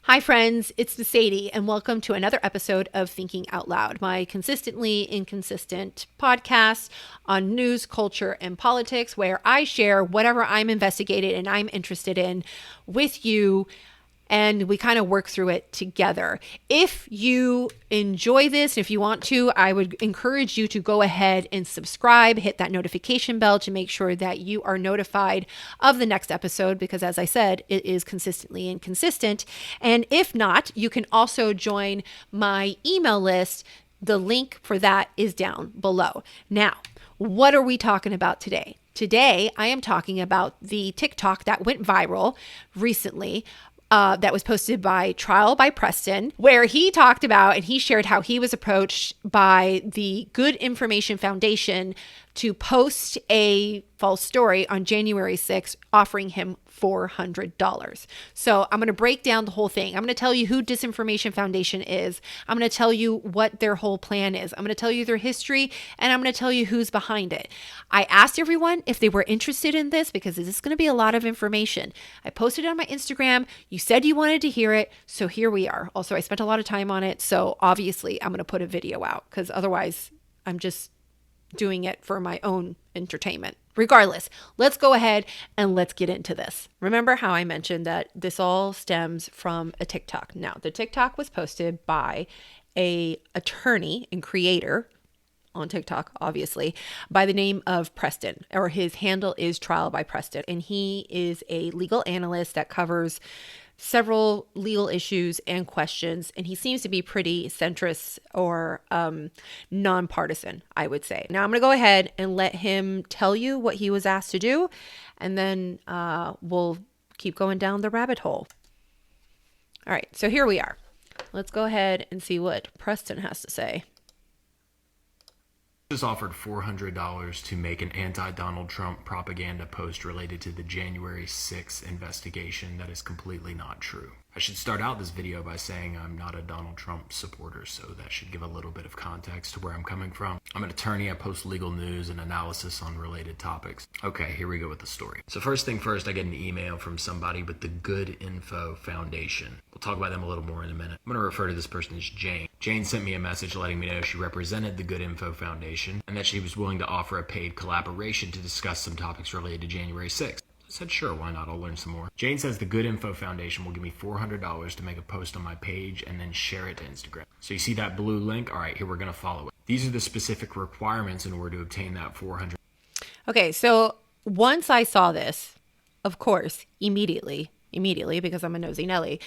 Hi friends, it's Sadie and welcome to another episode of Thinking Out Loud, my consistently inconsistent podcast on news, culture, and politics where I share whatever I'm investigating and I'm interested in with you, and we kind of work through it together. If you enjoy this, if you want to, I would encourage you to go ahead and subscribe, hit that notification bell to make sure that you are notified of the next episode, because as I said, it is consistently inconsistent. And if not, you can also join my email list. The link for that is down below. Now, what are we talking about today? Today, I am talking about the TikTok that went viral recently. That was posted by Trial by Preston, where he talked about and he shared how he was approached by the Good Information Foundation to post a false story on January 6th, offering him $400. So I'm going to break down the whole thing. I'm going to tell you who Disinformation Foundation is. I'm going to tell you what their whole plan is. I'm going to tell you their history, and I'm going to tell you who's behind it. I asked everyone if they were interested in this because this is going to be a lot of information. I posted it on my Instagram. You said you wanted to hear it, so here we are. Also, I spent a lot of time on it, so obviously I'm going to put a video out because otherwise I'm just doing it for my own entertainment. Regardless, let's go ahead and let's get into this. Remember how I mentioned that this all stems from a TikTok. Now, the TikTok was posted by an attorney and creator on TikTok, obviously, by the name of Preston, or his handle is Trial by Preston. And he is a legal analyst that covers several legal issues and questions, and he seems to be pretty centrist or nonpartisan, I would say. Now I'm going to go ahead and let him tell you what he was asked to do, and then we'll keep going down the rabbit hole. All right, so here we are. Let's go ahead and see what Preston has to say. Was offered $400 to make an anti-Donald Trump propaganda post related to the January 6th investigation that is completely not true. I should start out this video by saying I'm not a Donald Trump supporter, so that should give a little bit of context to where I'm coming from. I'm an attorney. I post legal news and analysis on related topics. Okay, here we go with the story. So first thing first, I get an email from somebody with the Good Info Foundation. We'll talk about them a little more in a minute. I'm going to refer to this person as Jane. Jane sent me a message letting me know she represented the Good Info Foundation and that she was willing to offer a paid collaboration to discuss some topics related to January 6th. I said, sure, why not? I'll learn some more. Jane says the Good Info Foundation will give me $400 to make a post on my page and then share it to Instagram. So you see that blue link? All right, here we're going to follow it. These are the specific requirements in order to obtain that $400. Okay, so once I saw this, of course, immediately, because I'm a nosy Nelly,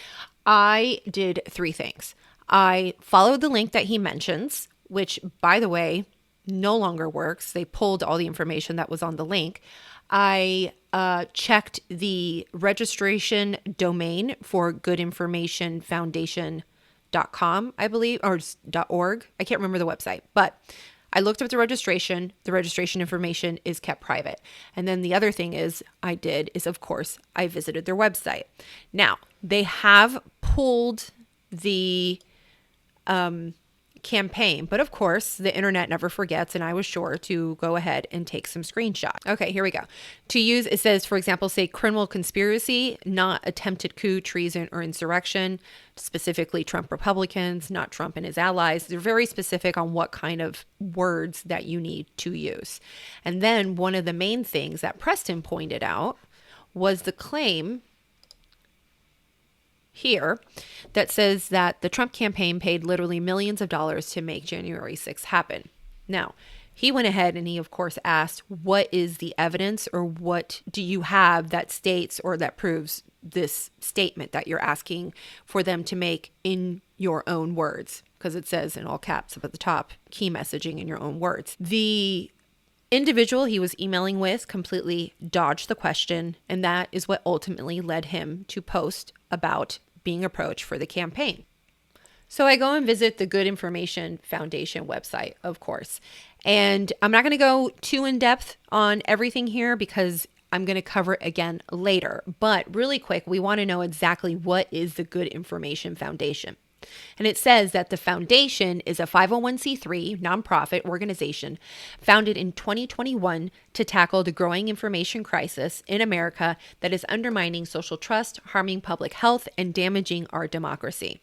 I did three things. I followed the link that he mentions, which, by the way, no longer works. They pulled all the information that was on the link. I checked the registration domain for goodinformationfoundation.com, I believe, or .org. I can't remember the website, but I looked up the registration. The registration information is kept private. And then the other thing I did is, of course, I visited their website. Now, they have pulled the campaign, but of course the internet never forgets, and I was sure to go ahead and take some screenshots. Okay, here we go. To use, it says, for example, say criminal conspiracy, not attempted coup, treason, or insurrection, specifically Trump Republicans, not Trump and his allies. They're very specific on what kind of words that you need to use. And then one of the main things that Preston pointed out was the claim here that says that the Trump campaign paid literally millions of dollars to make January 6th happen. Now, he went ahead and he, of course, asked, what is the evidence, or what do you have that states or that proves this statement that you're asking for them to make in your own words? Because it says in all caps up at the top, key messaging in your own words. The individual he was emailing with completely dodged the question, and that is what ultimately led him to post about being approached for the campaign. So I go and visit the Good Information Foundation website, of course, and I'm not going to go too in depth on everything here because I'm going to cover it again later. But really quick, we want to know exactly what is the Good Information Foundation. And it says that the foundation is a 501c3 nonprofit organization founded in 2021 to tackle the growing information crisis in America that is undermining social trust, harming public health, and damaging our democracy.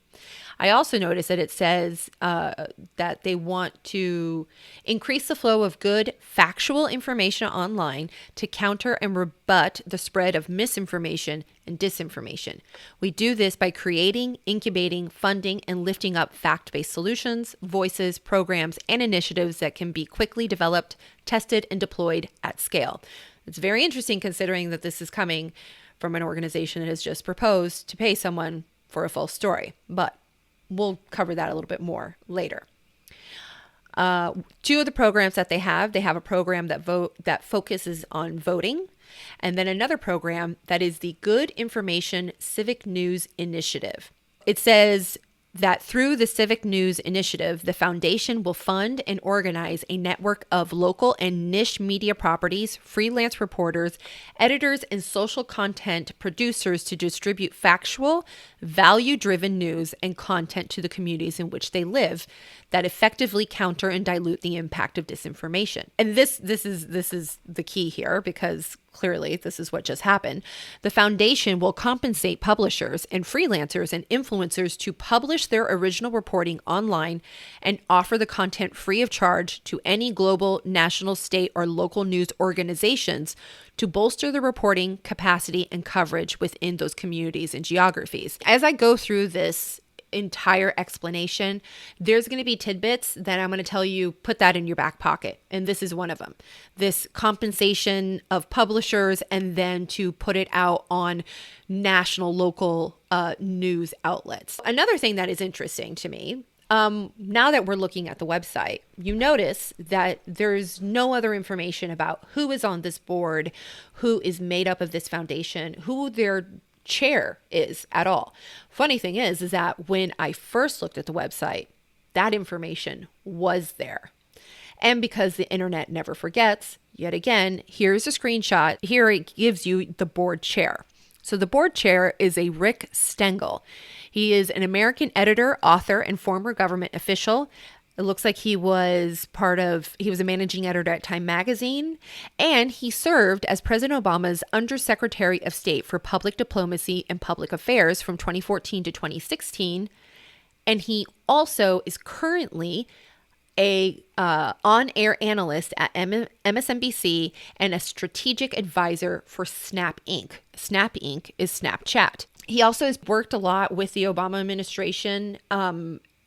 I also noticed that it says that they want to increase the flow of good, factual information online to counter and rebut the spread of misinformation and disinformation. We do this by creating, incubating, funding, and lifting up fact-based solutions, voices, programs, and initiatives that can be quickly developed, tested, and deployed at scale. It's very interesting considering that this is coming from an organization that has just proposed to pay someone for a false story, but we'll cover that a little bit more later. Two of the programs that they have a program that focuses on voting, and then another program that is the Good Information Civic News Initiative. It says that through the Civic News Initiative, the foundation will fund and organize a network of local and niche media properties, freelance reporters, editors, and social content producers to distribute factual, value-driven news and content to the communities in which they live that effectively counter and dilute the impact of disinformation. And this is the key here, because clearly this is what just happened. The foundation will compensate publishers and freelancers and influencers to publish their original reporting online and offer the content free of charge to any global, national, state, or local news organizations to bolster the reporting capacity and coverage within those communities and geographies. As I go through this entire explanation, there's going to be tidbits that I'm going to tell you, put that in your back pocket. And this is one of them. This compensation of publishers and then to put it out on national, local news outlets. Another thing that is interesting to me, now that we're looking at the website, you notice that there's no other information about who is on this board, who is made up of this foundation, who their chair is at all. Funny thing is that when I first looked at the website, that information was there. And because the internet never forgets, yet again, here's a screenshot. Here it gives you the board chair. So the board chair is a Rick Stengel. He is an American editor, author, and former government official. It looks like he was a managing editor at Time Magazine, and he served as President Obama's Undersecretary of State for Public Diplomacy and Public Affairs from 2014 to 2016. And he also is currently a on-air analyst at MSNBC and a strategic advisor for Snap Inc. Snap Inc. is Snapchat. He also has worked a lot with the Obama administration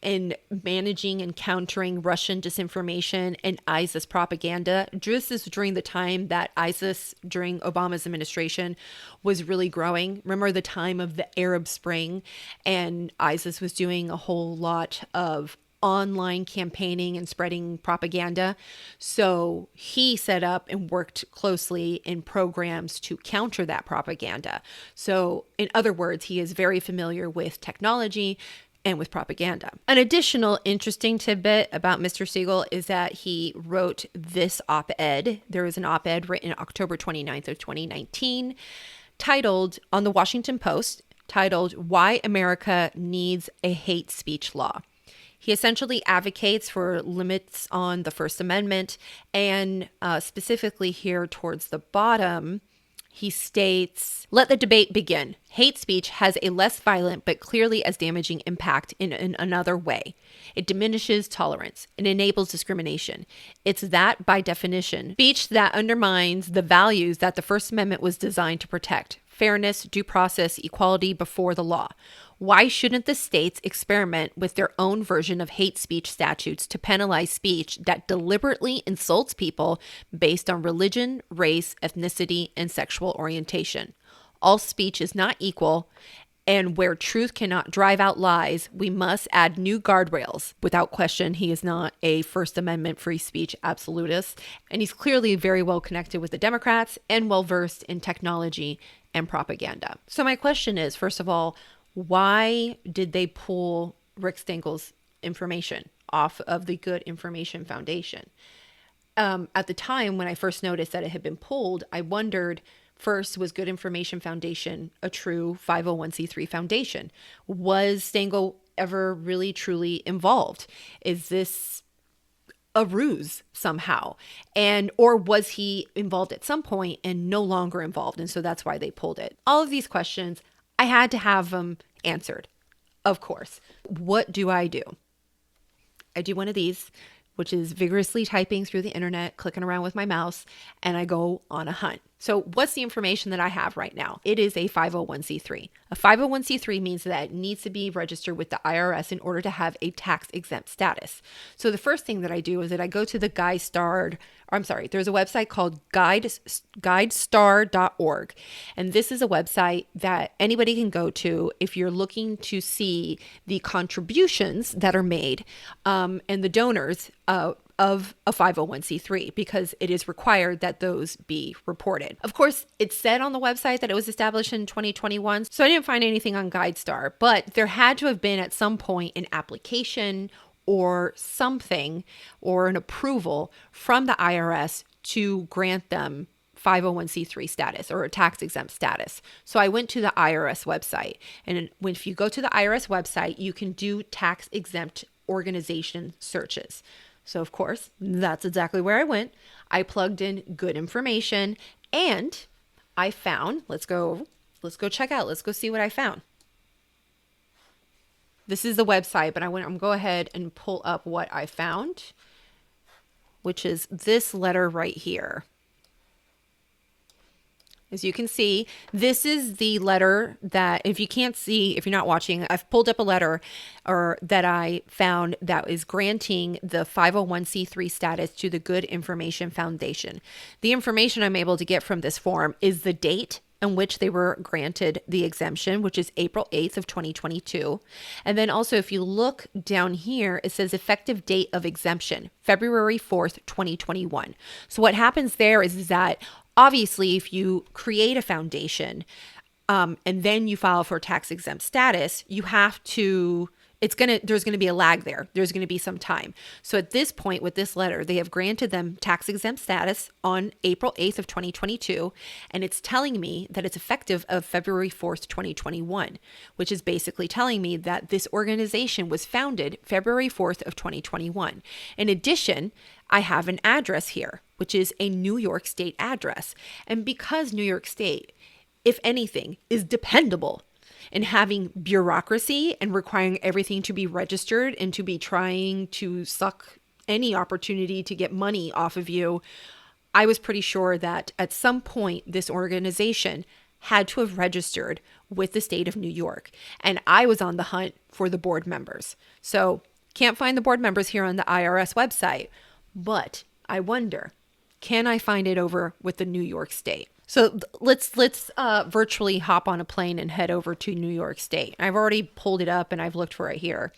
in managing and countering Russian disinformation and ISIS propaganda. This is during the time that ISIS, during Obama's administration, was really growing. Remember the time of the Arab Spring, and ISIS was doing a whole lot of online campaigning and spreading propaganda. So he set up and worked closely in programs to counter that propaganda. So in other words, he is very familiar with technology and with propaganda. An additional interesting tidbit about Mr. Stengel is that he wrote this op-ed. There was an op-ed written October 29th of 2019 titled, on the Washington Post, titled, "Why America Needs a Hate Speech Law." He essentially advocates for limits on the First Amendment, and specifically here towards the bottom, he states, "Let the debate begin. Hate speech has a less violent but clearly as damaging impact in another way. It diminishes tolerance. It enables discrimination. It's that, by definition, speech that undermines the values that the First Amendment was designed to protect: fairness, due process, equality before the law. Why shouldn't the states experiment with their own version of hate speech statutes to penalize speech that deliberately insults people based on religion, race, ethnicity, and sexual orientation? All speech is not equal, and where truth cannot drive out lies, we must add new guardrails." Without question, he is not a First Amendment free speech absolutist, and he's clearly very well connected with the Democrats and well versed in technology and propaganda. So my question is, first of all, why did they pull Rick Stengel's information off of the Good Information Foundation? At the time when I first noticed that it had been pulled, I wondered, first, was Good Information Foundation a true 501c3 foundation? Was Stengel ever really truly involved? Is this a ruse somehow? And or was he involved at some point and no longer involved, and so that's why they pulled it? All of these questions, I had to have them answered, of course. What do? I do one of these, which is vigorously typing through the internet, clicking around with my mouse, and I go on a hunt. So what's the information that I have right now? It is a 501c3. A 501c3 means that it needs to be registered with the IRS in order to have a tax exempt status. So the first thing that I do is that I go to the there's a website called guidestar.org. And this is a website that anybody can go to if you're looking to see the contributions that are made and the donors of a 501c3, because it is required that those be reported. Of course, it said on the website that it was established in 2021, so I didn't find anything on GuideStar, but there had to have been at some point an application or something or an approval from the IRS to grant them 501c3 status or a tax exempt status. So I went to the IRS website, and if you go to the IRS website, you can do tax exempt organization searches. So of course, that's exactly where I went. I plugged in good information and I found, let's go check out. Let's go see what I found. This is the website, but I'm going to go ahead and pull up what I found, which is this letter right here. As you can see, this is the letter that, if you can't see, if you're not watching, I've pulled up a letter that I found that is granting the 501c3 status to the Good Information Foundation. The information I'm able to get from this form is the date in which they were granted the exemption, which is April 8th of 2022. And then also, if you look down here, it says effective date of exemption, February 4th, 2021. So what happens there is that obviously, if you create a foundation and then you file for tax exempt status, you have to, there's going to be a lag there. There's going to be some time. So at this point with this letter, they have granted them tax exempt status on April 8th of 2022. And it's telling me that it's effective of February 4th, 2021, which is basically telling me that this organization was founded February 4th of 2021. In addition, I have an address here, which is a New York State address. And because New York State, if anything, is dependable in having bureaucracy and requiring everything to be registered and to be trying to suck any opportunity to get money off of you, I was pretty sure that at some point this organization had to have registered with the state of New York. And I was on the hunt for the board members. So can't find the board members here on the IRS website, but I wonder, can I find it over with the New York State? So let's virtually hop on a plane and head over to New York State. I've already pulled it up and I've looked for it here.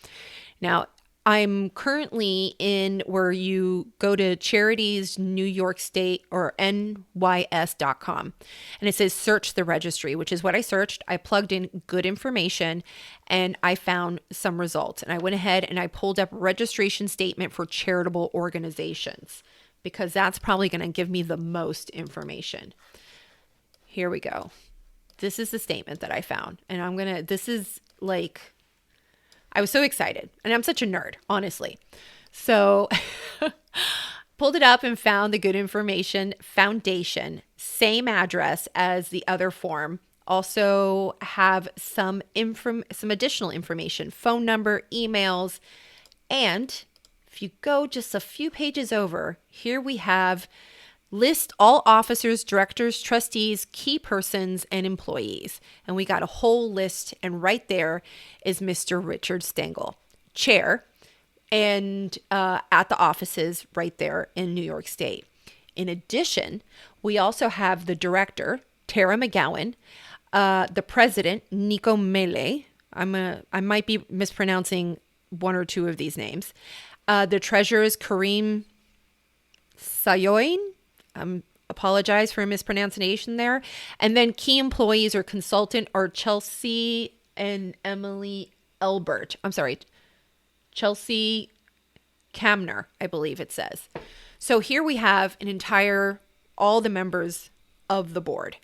Now, I'm currently in where you go to Charities New York State or NYS.com. And it says search the registry, which is what I searched. I plugged in good information and I found some results. And I went ahead and I pulled up registration statement for charitable organizations, because that's probably going to give me the most information. Here we go. This is the statement that I found. And I was so excited. And I'm such a nerd, honestly. So pulled it up and found the Good Information Foundation, same address as the other form. Also have some additional information, phone number, emails, and if you go just a few pages over, here we have list all officers, directors, trustees, key persons, and employees. And we got a whole list, and right there is Mr. Richard Stengel, chair, and at the offices right there in New York State. In addition, we also have the director, Tara McGowan, the president, Nico Mele. I might be mispronouncing one or two of these names. The treasurer is Kareem Sayoin. Apologize for a mispronunciation there. And then key employees or consultant are Chelsea and Emily Elbert. I'm sorry, Chelsea Camner, I believe it says. So here we have all the members of the board.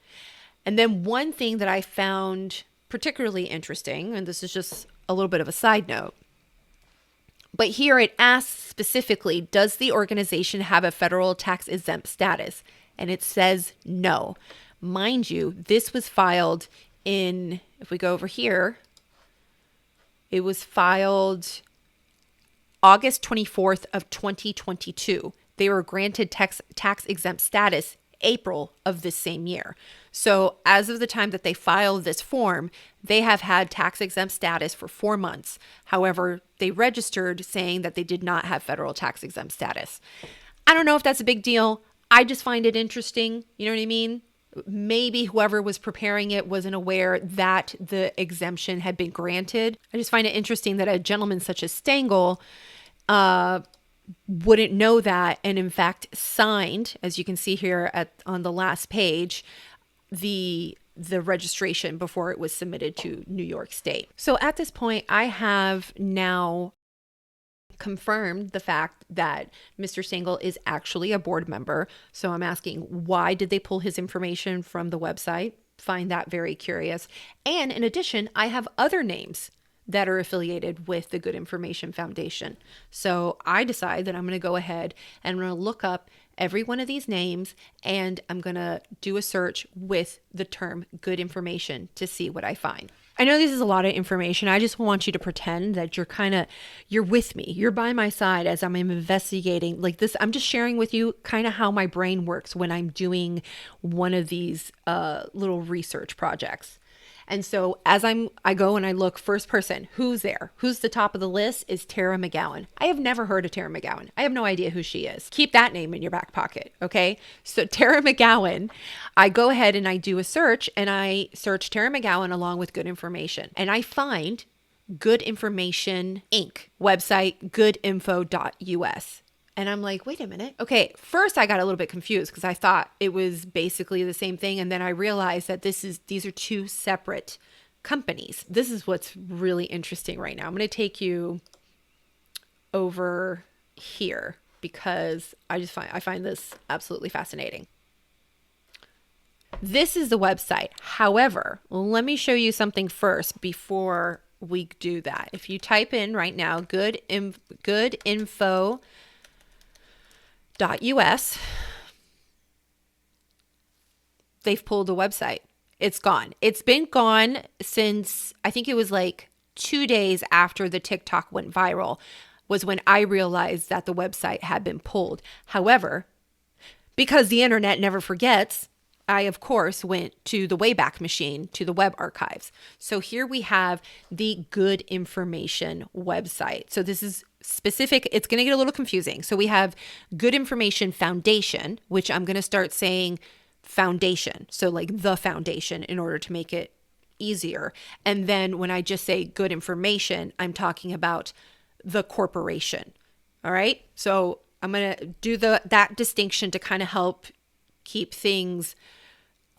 And then one thing that I found particularly interesting, and this is just a little bit of a side note. But here it asks specifically, does the organization have a federal tax exempt status? And it says no. Mind you, this was filed in, if we go over here, it was filed August 24th of 2022. They were granted tax exempt status April of this same year. So as of the time that they filed this form, they have had tax exempt status for 4 months. However, they registered saying that they did not have federal tax exempt status. I don't know if that's a big deal. I just find it interesting. You know what I mean? Maybe whoever was preparing it wasn't aware that the exemption had been granted. I just find it interesting that a gentleman such as Stengel wouldn't know that, and in fact signed, as you can see here on the last page, the registration before it was submitted to New York State. So at this point, I have now confirmed the fact that Mr. Stengel is actually a board member. So I'm asking, why did they pull his information from the website? Find that very curious. And in addition, I have other names that are affiliated with the Good Information Foundation. So I decide that I'm going to go ahead and I'm going to look up every one of these names, and I'm going to do a search with the term good information to see what I find. I know this is a lot of information. I just want you to pretend that you're with me. You're by my side as I'm investigating like this. I'm just sharing with you kind of how my brain works when I'm doing one of these little research projects. And so as I go and I look, first person, who's there? Who's the top of the list is Tara McGowan. I have never heard of Tara McGowan. I have no idea who she is. Keep that name in your back pocket, okay? So Tara McGowan, I go ahead and I do a search, and I search Tara McGowan along with Good Information. And I find Good Information Inc. website, goodinfo.us. And I'm like, wait a minute. Okay, first I got a little bit confused because I thought it was basically the same thing. And then I realized that these are two separate companies. This is what's really interesting right now. I'm going to take you over here because I find this absolutely fascinating. This is the website. However, let me show you something first before we do that. If you type in right now, goodinfo.us, they've pulled the website. It's gone. It's been gone since, I think it was like 2 days after the TikTok went viral was when I realized that the website had been pulled. However, because the internet never forgets, I, of course, went to the Wayback Machine, to the web archives. So here we have the Good Information website. So this is specific. It's going to get a little confusing. So we have Good Information Foundation, which I'm going to start saying foundation. So like the foundation in order to make it easier. And then when I just say Good Information, I'm talking about the corporation. All right. So I'm going to do that distinction to kind of help keep things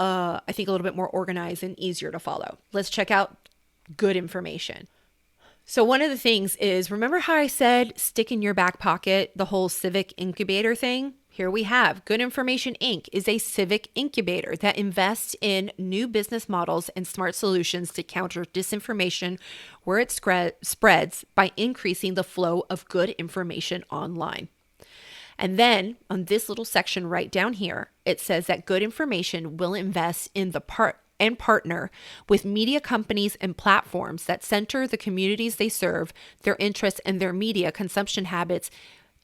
I think a little bit more organized and easier to follow. Let's check out Good Information. So one of the things is, remember how I said stick in your back pocket the whole civic incubator thing? Here we have Good Information Inc. is a civic incubator that invests in new business models and smart solutions to counter disinformation where it spreads by increasing the flow of good information online. And then on this little section right down here, it says that Good Information will invest in and partner with media companies and platforms that center the communities they serve, their interests, and their media consumption habits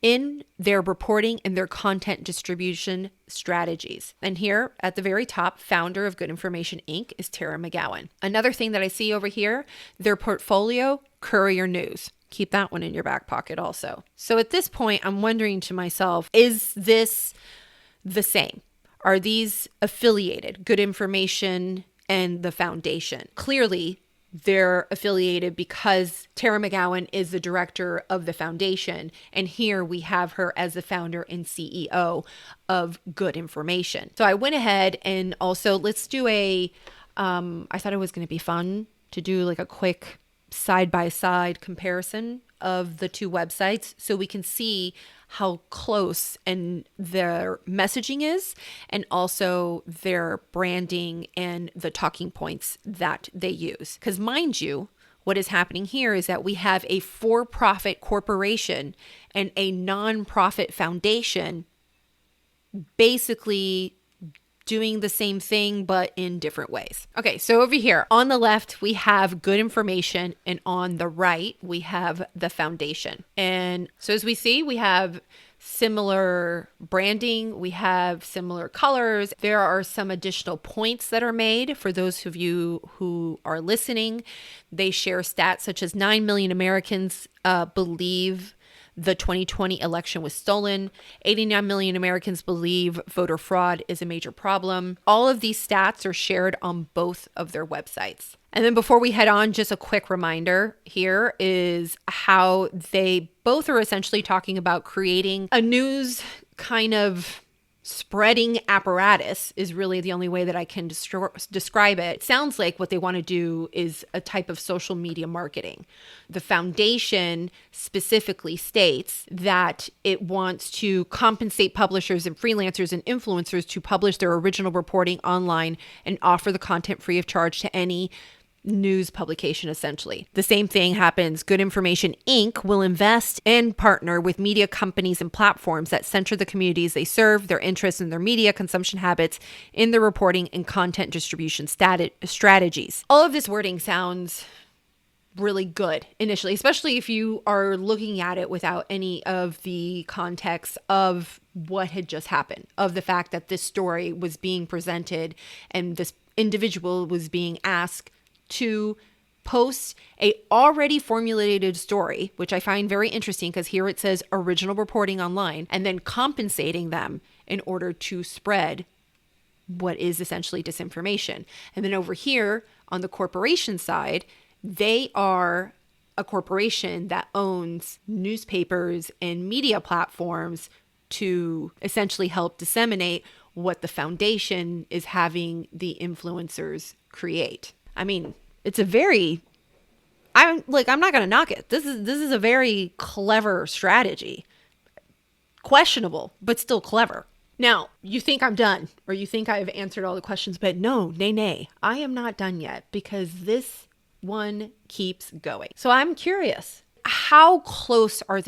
in their reporting and their content distribution strategies. And here at the very top, founder of Good Information Inc. is Tara McGowan. Another thing that I see over here, their portfolio, Courier News. Keep that one in your back pocket also. So at this point, I'm wondering to myself, is this the same? Are these affiliated, Good Information and the foundation? Clearly, they're affiliated because Tara McGowan is the director of the foundation. And here we have her as the founder and CEO of Good Information. So I went ahead and also let's do I thought it was going to be fun to do like a quick side-by-side comparison of the two websites so we can see how close and their messaging is and also their branding and the talking points that they use. Because mind you, what is happening here is that we have a for-profit corporation and a non-profit foundation basically doing the same thing, but in different ways. Okay, so over here on the left, we have Good Information, and on the right, we have the foundation. And so as we see, we have similar branding, we have similar colors. There are some additional points that are made for those of you who are listening. They share stats such as 9 million Americans believe the 2020 election was stolen. 89 million Americans believe voter fraud is a major problem. All of these stats are shared on both of their websites. And then before we head on, just a quick reminder here is how they both are essentially talking about creating a news kind of spreading apparatus is really the only way that I can describe it. It sounds like what they want to do is a type of social media marketing. The foundation specifically states that it wants to compensate publishers and freelancers and influencers to publish their original reporting online and offer the content free of charge to any news publication, essentially. The same thing happens. Good Information Inc. will invest and partner with media companies and platforms that center the communities they serve, their interests, and their media consumption habits in their reporting and content distribution strategies. All of this wording sounds really good initially, especially if you are looking at it without any of the context of what had just happened, of the fact that this story was being presented and this individual was being asked to post a already formulated story, which I find very interesting because here it says original reporting online, and then compensating them in order to spread what is essentially disinformation. And then over here on the corporation side, they are a corporation that owns newspapers and media platforms to essentially help disseminate what the foundation is having the influencers create. I mean, it's a very, I'm not going to knock it. This is a very clever strategy. Questionable, but still clever. Now, you think I'm done, or you think I've answered all the questions, but no, nay. I am not done yet because this one keeps going. So I'm curious, how close are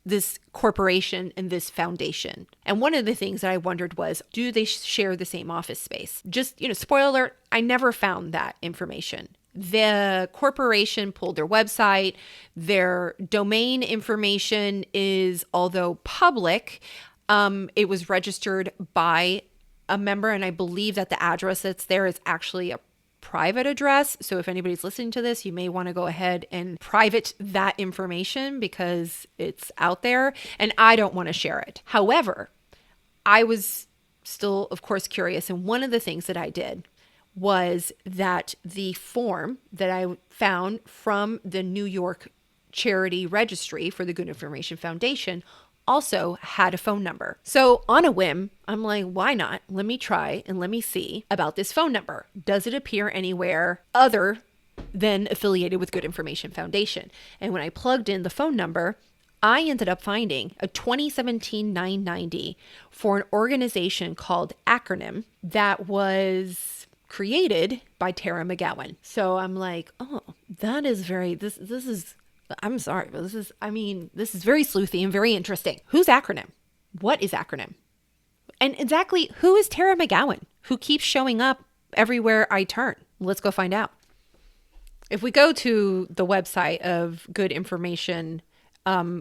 this corporation and this foundation? And one of the things that I wondered was, do they share the same office space? Just, spoiler alert, I never found that information. The corporation pulled their website. Their domain information is, although public, it was registered by a member, and I believe that the address that's there is actually a private address. So if anybody's listening to this, you may want to go ahead and private that information because it's out there and I don't want to share it. However, I was still, of course, curious. And one of the things that I did was that the form that I found from the New York charity registry for the Good Information Foundation also had a phone number. So on a whim, I'm like, why not? Let me try and let me see about this phone number. Does it appear anywhere other than affiliated with Good Information Foundation? And when I plugged in the phone number, I ended up finding a 2017 990 for an organization called ACRONYM that was created by Tara McGowan. So I'm like, oh, that is this is I'm sorry, but this is very sleuthy and very interesting. Who's ACRONYM? What is ACRONYM? And exactly who is Tara McGowan, who keeps showing up everywhere I turn? Let's go find out. If we go to the website of Good Information,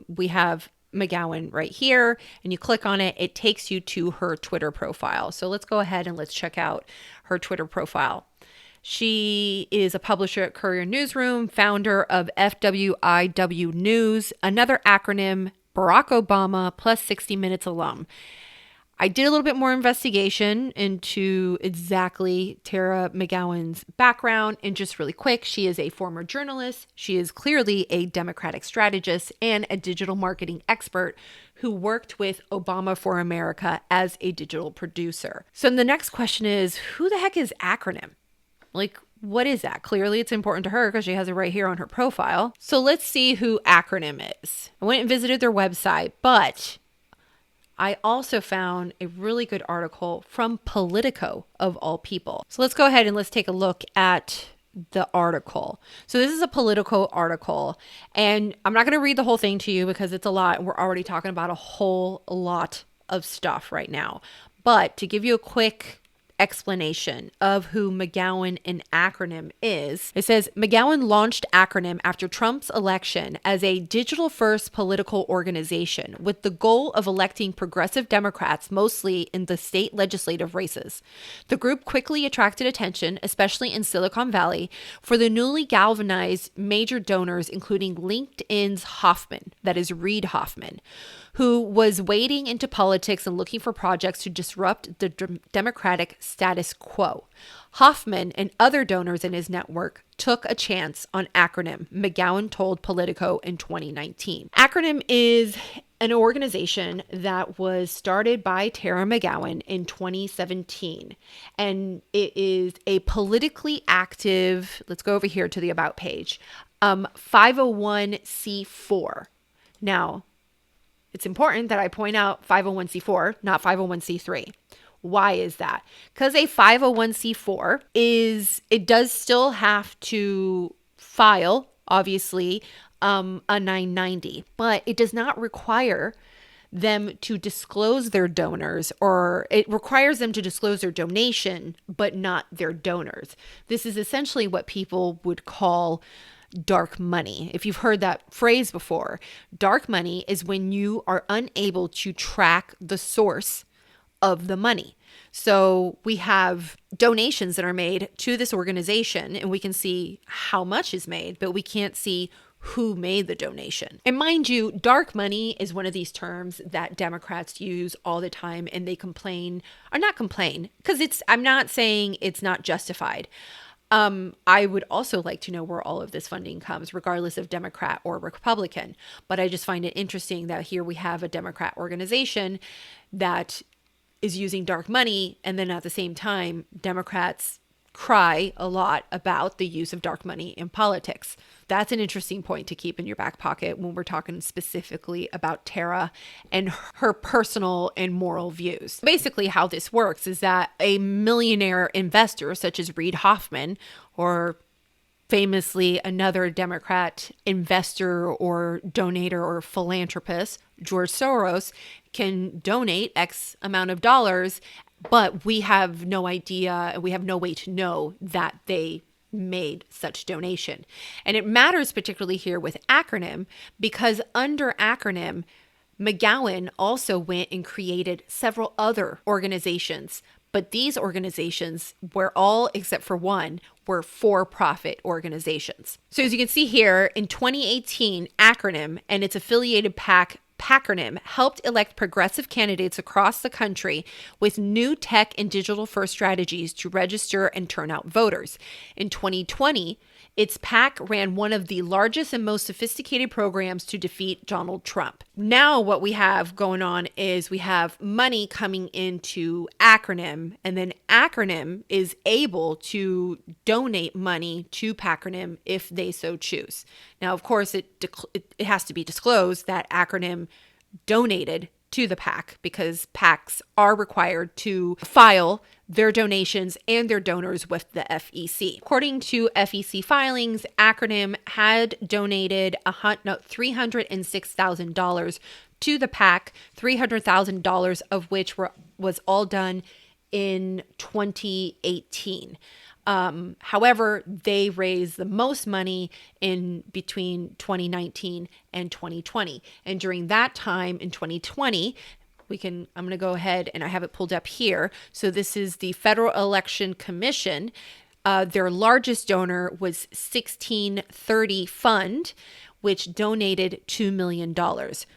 we have McGowan right here, and you click on it, it takes you to her Twitter profile. So let's go ahead and let's check out her Twitter profile. She is a publisher at Courier Newsroom, founder of FWIW News, another acronym, Barack Obama plus 60 Minutes alum. I did a little bit more investigation into exactly Tara McGowan's background, and just really quick, she is a former journalist. She is clearly a Democratic strategist and a digital marketing expert who worked with Obama for America as a digital producer. So the next question is, who the heck is ACRONYM? Like, what is that? Clearly, it's important to her because she has it right here on her profile. So let's see who ACRONYM is. I went and visited their website, but I also found a really good article from Politico, of all people. So let's go ahead and let's take a look at the article. So this is a Politico article, and I'm not going to read the whole thing to you because it's a lot. We're already talking about a whole lot of stuff right now. But to give you a quick explanation of who McGowan and ACRONYM is. It says McGowan launched ACRONYM after Trump's election as a digital-first political organization with the goal of electing progressive Democrats, mostly in the state legislative races. The group quickly attracted attention, especially in Silicon Valley, for the newly galvanized major donors, including LinkedIn's Hoffman, that is Reid Hoffman, who was wading into politics and looking for projects to disrupt the Democratic status quo. Hoffman and other donors in his network took a chance on ACRONYM, McGowan told Politico in 2019. ACRONYM is an organization that was started by Tara McGowan in 2017, and it is a politically active, let's go over here to the About page, 501c4. Now, it's important that I point out 501c4, not 501c3. Why is that? Because a 501c4 it does still have to file, obviously, a 990, but it does not require them to disclose their donors, or it requires them to disclose their donation, but not their donors. This is essentially what people would call dark money. If you've heard that phrase before, dark money is when you are unable to track the source of the money. So we have donations that are made to this organization, and we can see how much is made, but we can't see who made the donation. And mind you, dark money is one of these terms that Democrats use all the time, and they not complain, because I'm not saying it's not justified. I would also like to know where all of this funding comes, regardless of Democrat or Republican. But I just find it interesting that here we have a Democrat organization that is using dark money, and then at the same time, Democrats cry a lot about the use of dark money in politics. That's an interesting point to keep in your back pocket when we're talking specifically about Tara and her personal and moral views. Basically, how this works is that a millionaire investor such as Reid Hoffman, or famously another Democrat investor or donator or philanthropist, George Soros, can donate X amount of dollars, but we have no idea, we have no way to know that they made such donation. And it matters particularly here with ACRONYM because under ACRONYM, McGowan also went and created several other organizations, but these organizations were all, except for one, were for-profit organizations. So as you can see here, in 2018, ACRONYM and its affiliated PAC, ACRONYM, helped elect progressive candidates across the country with new tech and digital-first strategies to register and turn out voters. In 2020, its PAC ran one of the largest and most sophisticated programs to defeat Donald Trump. Now what we have going on is we have money coming into ACRONYM, and then ACRONYM is able to donate money to ACRONYM if they so choose. Now, of course, it has to be disclosed that ACRONYM donated to the PAC because PACs are required to file their donations and their donors with the FEC. According to FEC filings, ACRONYM had donated $306,000 to the PAC, $300,000 of which was all done in 2018. However, they raised the most money in between 2019 and 2020. And during that time in 2020, I'm going to go ahead and I have it pulled up here. So this is the Federal Election Commission. Their largest donor was 1630 Fund, which donated $2 million.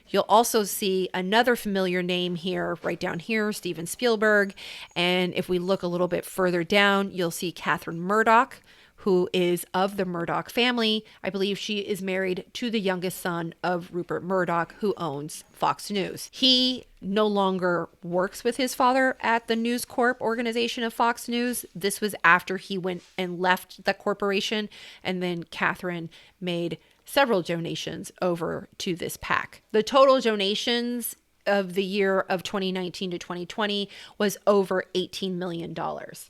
You'll also see another familiar name here, right down here, Steven Spielberg. And if we look a little bit further down, you'll see Catherine Murdoch, who is of the Murdoch family. I believe she is married to the youngest son of Rupert Murdoch, who owns Fox News. He no longer works with his father at the News Corp organization of Fox News. This was after he went and left the corporation, and then Catherine made several donations over to this PAC. The total donations of the year of 2019 to 2020 was over $18 million.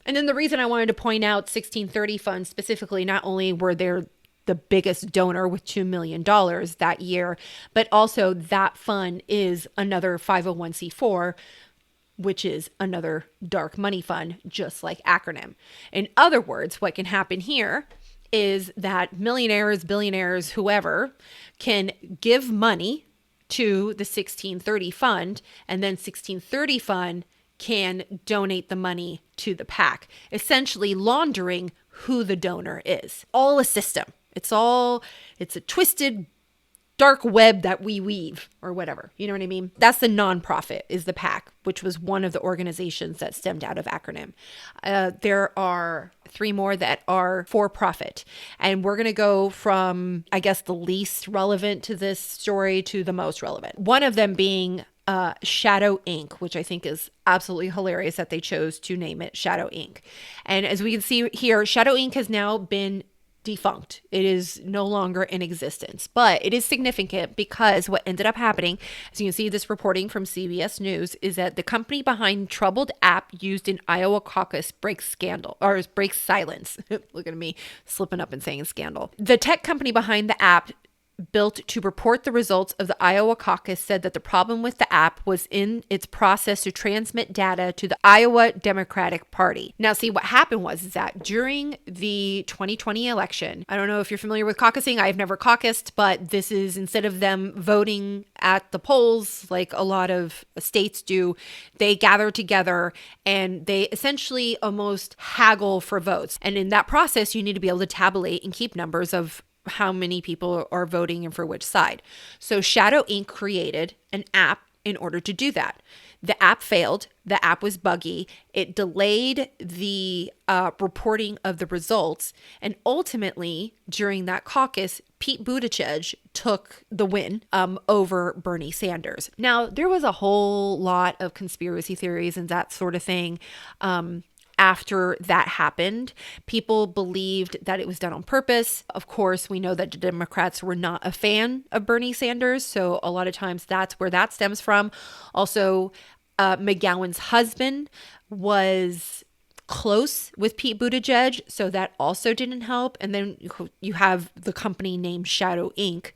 And then the reason I wanted to point out 1630 funds specifically, not only were there the biggest donor with $2 million that year, but also that fund is another 501c4, which is another dark money fund, just like ACRONYM. In other words, what can happen here is that millionaires, billionaires, whoever can give money to the 1630 fund, and then 1630 fund can donate the money to the PAC, essentially laundering who the donor is. All a system. It's a twisted dark web that we weave, or whatever. You know what I mean? That's the nonprofit, is the PAC, which was one of the organizations that stemmed out of ACRONYM. There are 3 more that are for profit. And we're going to go from, I guess, the least relevant to this story to the most relevant. One of them being Shadow Inc., which I think is absolutely hilarious that they chose to name it Shadow Inc. And as we can see here, Shadow Inc. has now been defunct. It is no longer in existence, but it is significant because what ended up happening, as you can see this reporting from CBS News, is that the company behind troubled app used in Iowa caucus breaks silence. Look at me slipping up and saying scandal. The tech company behind the app built to report the results of the Iowa caucus said that the problem with the app was in its process to transmit data to the Iowa Democratic Party. Now, see, what happened was that during the 2020 election, I don't know if you're familiar with caucusing. I've never caucused, but this is, instead of them voting at the polls like a lot of states do, they gather together and they essentially almost haggle for votes. And in that process, you need to be able to tabulate and keep numbers of how many people are voting and for which side. So Shadow Inc. created an app in order to do that. The app failed. The app was buggy. It delayed the reporting of the results. And ultimately, during that caucus, Pete Buttigieg took the win over Bernie Sanders. Now, there was a whole lot of conspiracy theories and that sort of thing. After that happened, people believed that it was done on purpose. Of course, we know that the Democrats were not a fan of Bernie Sanders, so a lot of times that's where that stems from. Also, McGowan's husband was close with Pete Buttigieg, so that also didn't help. And then you have the company named Shadow Inc.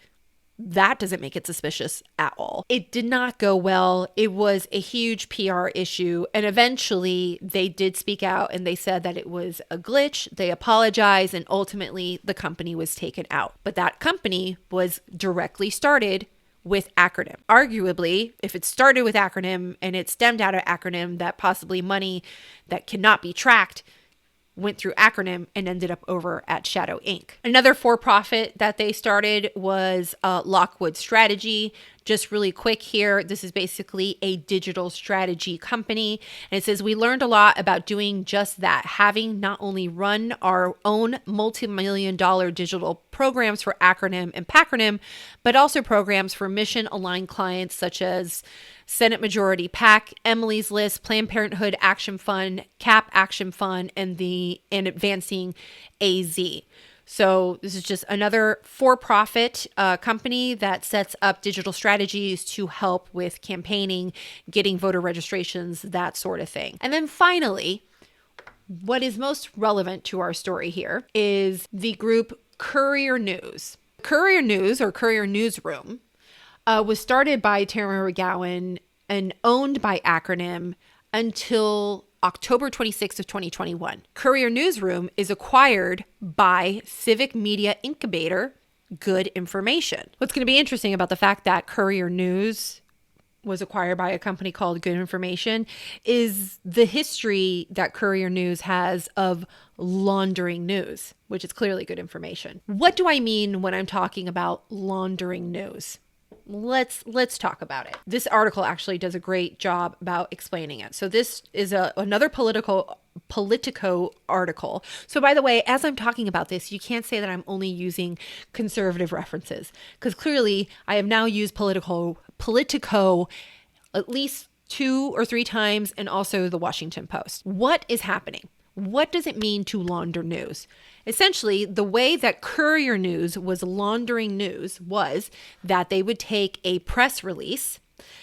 That doesn't make it suspicious at all. It did not go well. It was a huge PR issue. And eventually they did speak out and they said that it was a glitch. They apologized and ultimately the company was taken out. But that company was directly started with ACRONYM. Arguably, if it started with ACRONYM and it stemmed out of ACRONYM, that possibly money that cannot be tracked went through ACRONYM and ended up over at Shadow Inc. Another for-profit that they started was Lockwood Strategy. Just really quick here, this is basically a digital strategy company. And it says, we learned a lot about doing just that, having not only run our own multi-million-dollar digital programs for ACRONYM and PACRONYM, but also programs for mission-aligned clients such as Senate Majority PAC, Emily's List, Planned Parenthood Action Fund, CAP Action Fund, and Advancing AZ. So this is just another for-profit company that sets up digital strategies to help with campaigning, getting voter registrations, that sort of thing. And then finally, what is most relevant to our story here is the group Courier News. Courier News, or Courier Newsroom, was started by Terry McGowan and owned by ACRONYM until October 26th of 2021. Courier Newsroom is acquired by civic media incubator Good Information. What's going to be interesting about the fact that Courier News was acquired by a company called Good Information is the history that Courier News has of laundering news, which is clearly good information. What do I mean when I'm talking about laundering news? Let's talk about it. This article actually does a great job about explaining it. So this is another Politico article. So by the way, as I'm talking about this, you can't say that I'm only using conservative references, because clearly I have now used Politico at least 2 or 3 times, and also the Washington Post. What is happening? What does it mean to launder news? Essentially, the way that Courier News was laundering news was that they would take a press release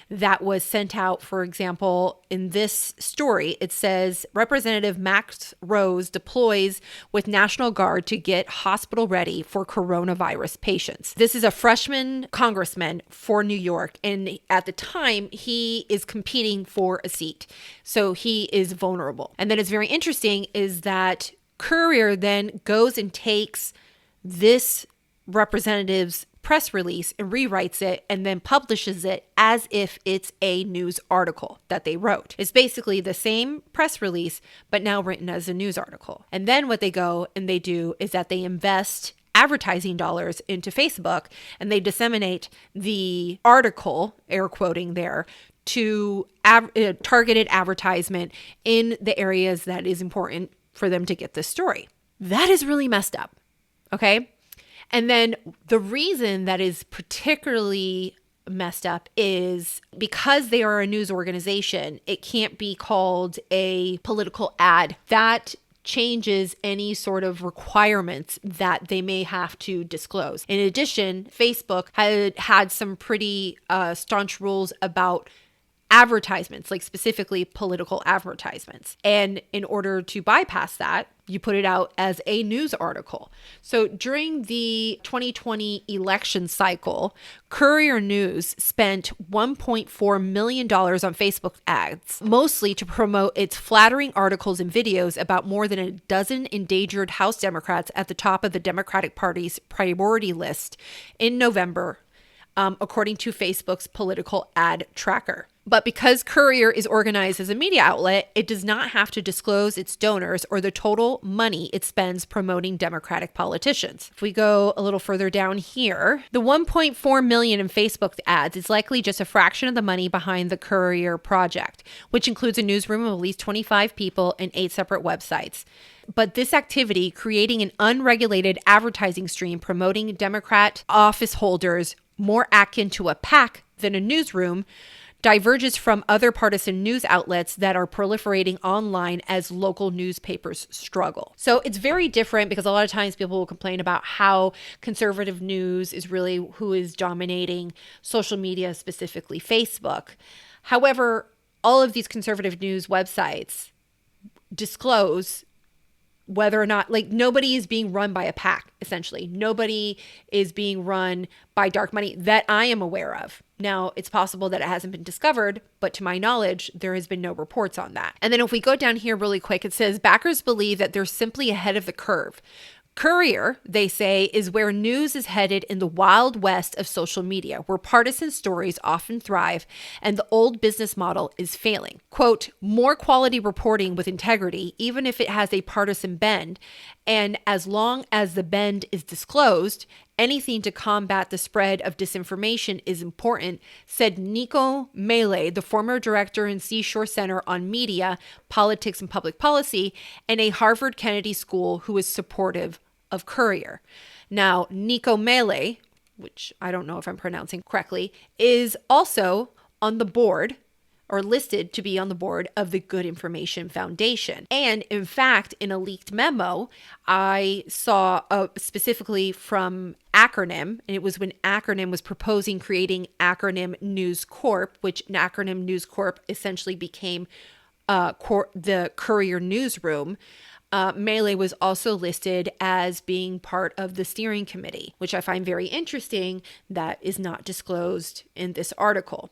that was sent out. For example, in this story, it says Representative Max Rose deploys with National Guard to get hospital ready for coronavirus patients. This is a freshman congressman for New York, and at the time, he is competing for a seat. So he is vulnerable. And then it's very interesting is that Courier then goes and takes this representative's press release and rewrites it and then publishes it as if it's a news article that they wrote. It's basically the same press release, but now written as a news article. And then what they go and they do is that they invest advertising dollars into Facebook and they disseminate the article, air quoting there, to targeted advertisement in the areas that is important for them to get this story. That is really messed up. Okay. And then the reason that is particularly messed up is because they are a news organization, it can't be called a political ad. That changes any sort of requirements that they may have to disclose. In addition, Facebook had some pretty staunch rules about advertisements, like specifically political advertisements. And in order to bypass that, you put it out as a news article. So during the 2020 election cycle, Courier News spent $1.4 million on Facebook ads, mostly to promote its flattering articles and videos about more than a dozen endangered House Democrats at the top of the Democratic Party's priority list in November, according to Facebook's political ad tracker. But because Courier is organized as a media outlet, it does not have to disclose its donors or the total money it spends promoting Democratic politicians. If we go a little further down here, the $1.4 million in Facebook ads is likely just a fraction of the money behind the Courier project, which includes a newsroom of at least 25 people and 8 separate websites. But this activity, creating an unregulated advertising stream promoting Democrat office holders more akin to a PAC than a newsroom, diverges from other partisan news outlets that are proliferating online as local newspapers struggle. So it's very different because a lot of times people will complain about how conservative news is really who is dominating social media, specifically Facebook. However, all of these conservative news websites disclose whether or not, like, nobody is being run by a PAC, essentially. Nobody is being run by dark money that I am aware of. Now, it's possible that it hasn't been discovered, but to my knowledge, there has been no reports on that. And then if we go down here really quick, it says backers believe that they're simply ahead of the curve. Courier, they say, is where news is headed in the wild west of social media, where partisan stories often thrive and the old business model is failing. Quote, more quality reporting with integrity, even if it has a partisan bend, and as long as the bend is disclosed, anything to combat the spread of disinformation is important, said Nico Mele, the former director in Seashore Center on Media, Politics and Public Policy, and a Harvard Kennedy School who is supportive of Courier. Now, Nico Mele, which I don't know if I'm pronouncing correctly, is also on the board or listed to be on the board of the Good Information Foundation. And in fact, in a leaked memo, I saw specifically from ACRONYM, and it was when ACRONYM was proposing creating ACRONYM News Corp, which ACRONYM News Corp essentially became the Courier Newsroom. Mele was also listed as being part of the steering committee, which I find very interesting that is not disclosed in this article.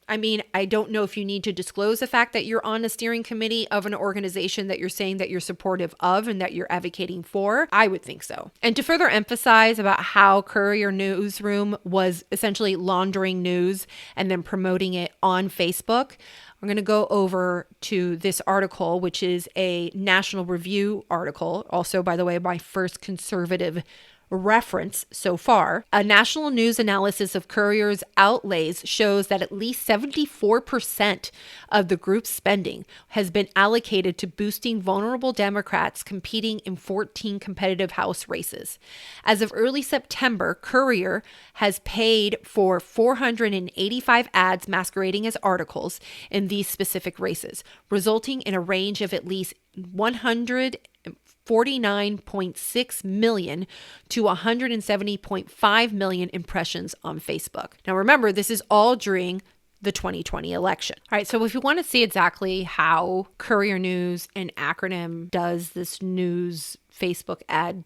I mean, I don't know if you need to disclose the fact that you're on a steering committee of an organization that you're saying that you're supportive of and that you're advocating for. I would think so. And to further emphasize about how Courier Newsroom was essentially laundering news and then promoting it on Facebook, I'm going to go over to this article, which is a National Review article. Also, by the way, my first conservative reference so far. A national news analysis of Courier's outlays shows that at least 74% of the group's spending has been allocated to boosting vulnerable Democrats competing in 14 competitive House races. As of early September, Courier has paid for 485 ads masquerading as articles in these specific races, resulting in a range of at least 149.6 million to 170.5 million impressions on Facebook. Now remember, this is all during the 2020 election. All right, so if you want to see exactly how Courier News and ACRONYM does this news Facebook ad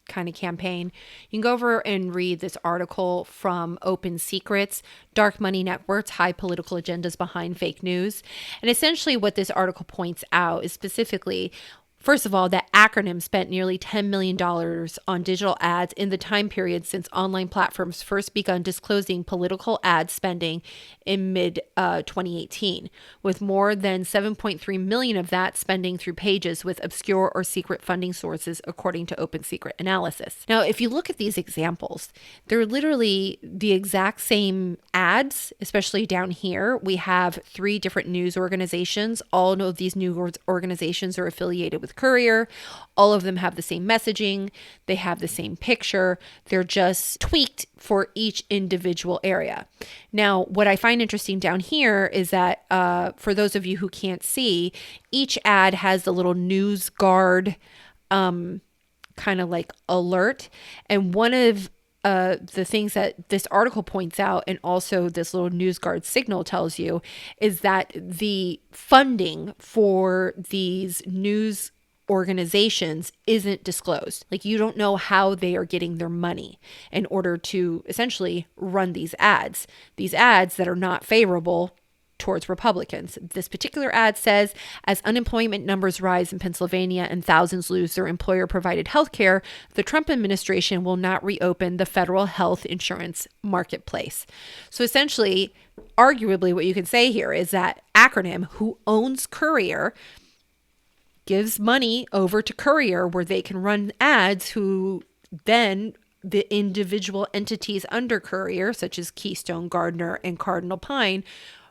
kind of campaign, you can go over and read this article from Open Secrets, Dark Money Networks, High Political Agendas Behind Fake News. And essentially what this article points out is specifically, first of all, that ACRONYM spent nearly $10 million on digital ads in the time period since online platforms first begun disclosing political ad spending in mid-2018, with more than 7.3 million of that spending through pages with obscure or secret funding sources, according to Open Secret analysis. Now, if you look at these examples, they're literally the exact same ads, especially down here. We have 3 different news organizations. All of these news organizations are affiliated with Courier. All of them have the same messaging. They have the same picture. They're just tweaked for each individual area. Now, what I find interesting down here is that for those of you who can't see, each ad has the little news guard kind of like alert. And one of the things that this article points out, and also this little news guard signal tells you, is that the funding for these news organizations isn't disclosed. Like, you don't know how they are getting their money in order to essentially run these ads that are not favorable towards Republicans. This particular ad says, as unemployment numbers rise in Pennsylvania and thousands lose their employer-provided health care, the Trump administration will not reopen the federal health insurance marketplace. So essentially, arguably, what you can say here is that ACRONYM, who owns Courier, gives money over to Courier where they can run ads, who then the individual entities under Courier, such as Keystone, Gardner, and Cardinal Pine,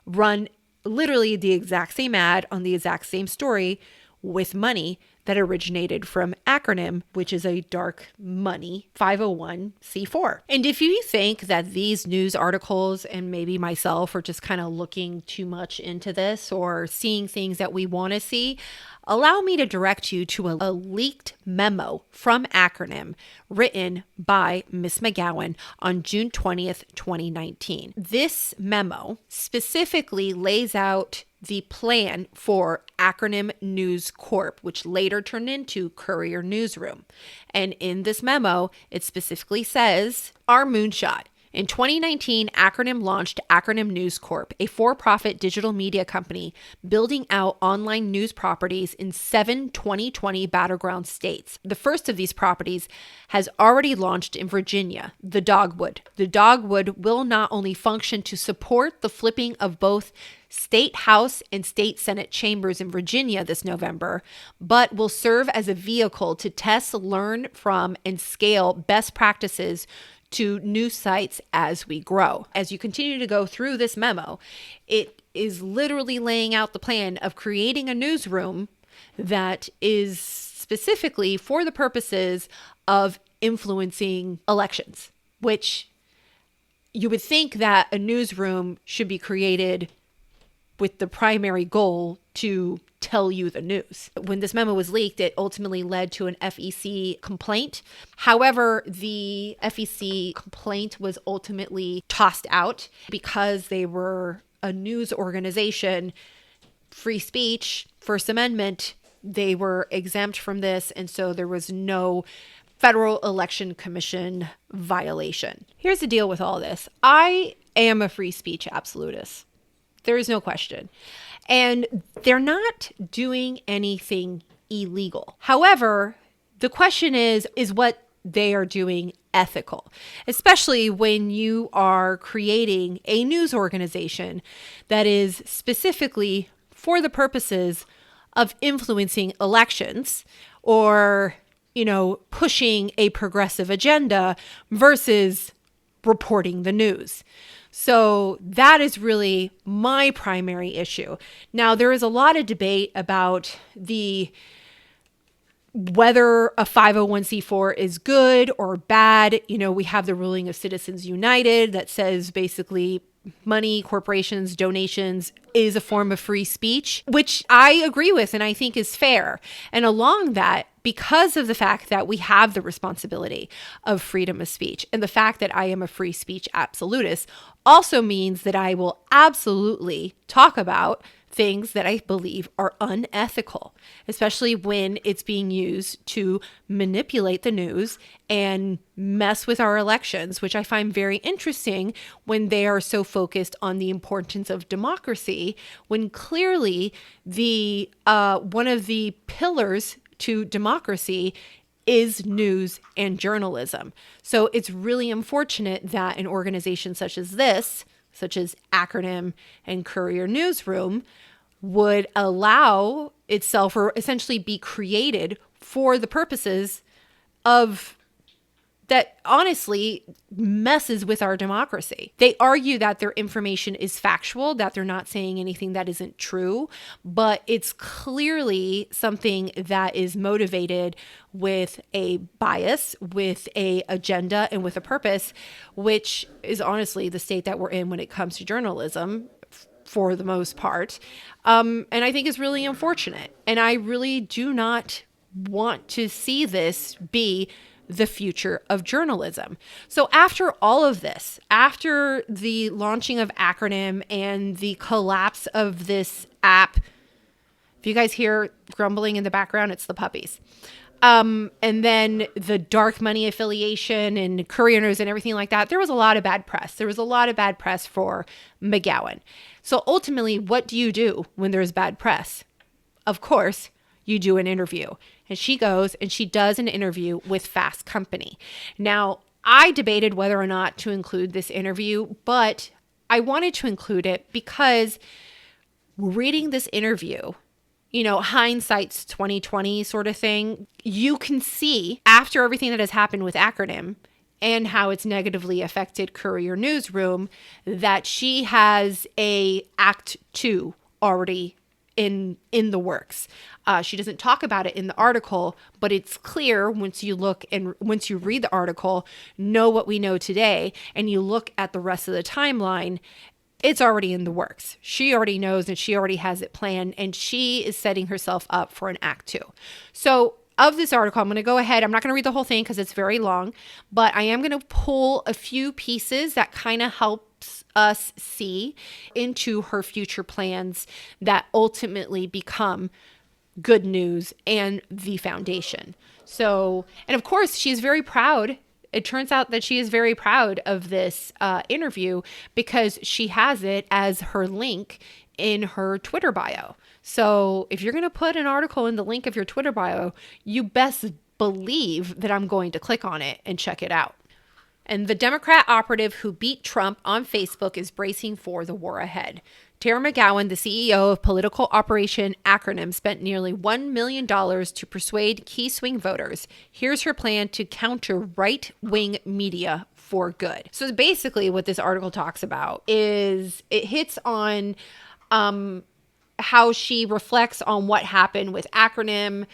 run literally the exact same ad on the exact same story with money that originated from ACRONYM, which is a dark money 501c4. And if you think that these news articles and maybe myself are just kind of looking too much into this or seeing things that we want to see, allow me to direct you to a leaked memo from ACRONYM written by Ms. McGowan on June 20th, 2019. This memo specifically lays out the plan for ACRONYM News Corp, which later turned into Courier Newsroom. And in this memo, it specifically says, our moonshot. In 2019, ACRONYM launched ACRONYM News Corp, a for-profit digital media company building out online news properties in 7 2020 battleground states. The first of these properties has already launched in Virginia, the Dogwood. The Dogwood will not only function to support the flipping of both State House and State Senate chambers in Virginia this November, but will serve as a vehicle to test, learn from, and scale best practices to new sites as we grow. As you continue to go through this memo, it is literally laying out the plan of creating a newsroom that is specifically for the purposes of influencing elections, which you would think that a newsroom should be created with the primary goal to tell you the news. When this memo was leaked, it ultimately led to an FEC complaint. However, the FEC complaint was ultimately tossed out because they were a news organization. Free speech, First Amendment, they were exempt from this, and so there was no Federal Election Commission violation. Here's the deal with all this. I am a free speech absolutist. There is no question. And they're not doing anything illegal. However, the question is what they are doing ethical, especially when you are creating a news organization that is specifically for the purposes of influencing elections or, pushing a progressive agenda versus reporting the news. So that is really my primary issue. Now, there is a lot of debate about whether a 501c4 is good or bad. We have the ruling of Citizens United that says basically money, corporations, donations is a form of free speech, which I agree with and I think is fair. And along that, because of the fact that we have the responsibility of freedom of speech. And the fact that I am a free speech absolutist also means that I will absolutely talk about things that I believe are unethical, especially when it's being used to manipulate the news and mess with our elections, which I find very interesting when they are so focused on the importance of democracy, when clearly the one of the pillars to democracy is news and journalism. So it's really unfortunate that an organization such as this, such as ACRONYM and Courier Newsroom, would allow itself or essentially be created for the purposes of that honestly messes with our democracy. They argue that their information is factual, that they're not saying anything that isn't true, but it's clearly something that is motivated with a bias, with a agenda, and with a purpose, which is honestly the state that we're in when it comes to journalism for the most part. And I think is really unfortunate. And I really do not want to see this be the future of journalism. So after all of this, after the launching of ACRONYM and the collapse of this app, if you guys hear grumbling in the background, it's the puppies. And then the dark money affiliation and Courier News and everything like that, there was a lot of bad press. There was a lot of bad press for McGowan. So ultimately, what do you do when there's bad press? Of course, you do an interview. And she goes and she does an interview with Fast Company. Now, I debated whether or not to include this interview, but I wanted to include it because reading this interview, hindsight's 2020 sort of thing, you can see after everything that has happened with ACRONYM and how it's negatively affected Courier Newsroom that she has a Act 2 already in the works. She doesn't talk about it in the article, but it's clear once you look and once you read the article, know what we know today, and you look at the rest of the timeline, it's already in the works. She already knows and she already has it planned, and she is setting herself up for an Act 2. So of this article, I'm going to go ahead. I'm not going to read the whole thing because it's very long, but I am going to pull a few pieces that kind of helps us see into her future plans that ultimately become good news and the foundation. So, and of course, she's very proud. It turns out that she is very proud of this interview because she has it as her link in her Twitter bio. So if you're going to put an article in the link of your Twitter bio, you best believe that I'm going to click on it and check it out. And the Democrat operative who beat Trump on Facebook is bracing for the war ahead. Tara McGowan, the CEO of political operation ACRONYM, spent nearly $1 million to persuade key swing voters. Here's her plan to counter right-wing media for good. So basically what this article talks about is it hits on how she reflects on what happened with ACRONYM,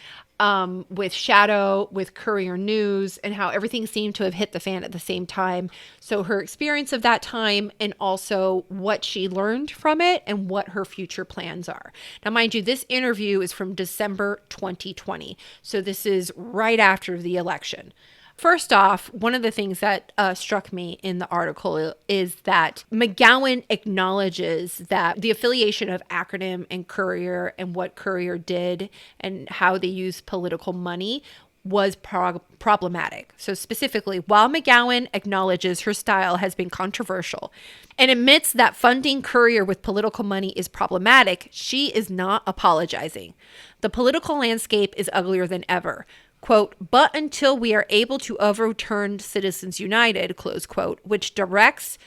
with Shadow, with Courier News, and how everything seemed to have hit the fan at the same time. So her experience of that time and also what she learned from it and what her future plans are. Now, mind you, this interview is from December 2020. So this is right after the election. First off, one of the things that struck me in the article is that McGowan acknowledges that the affiliation of ACRONYM and Courier and what Courier did and how they used political money was problematic. So specifically, while McGowan acknowledges her style has been controversial and admits that funding Courier with political money is problematic, she is not apologizing. The political landscape is uglier than ever. Quote, but until we are able to overturn Citizens United, close quote, which protects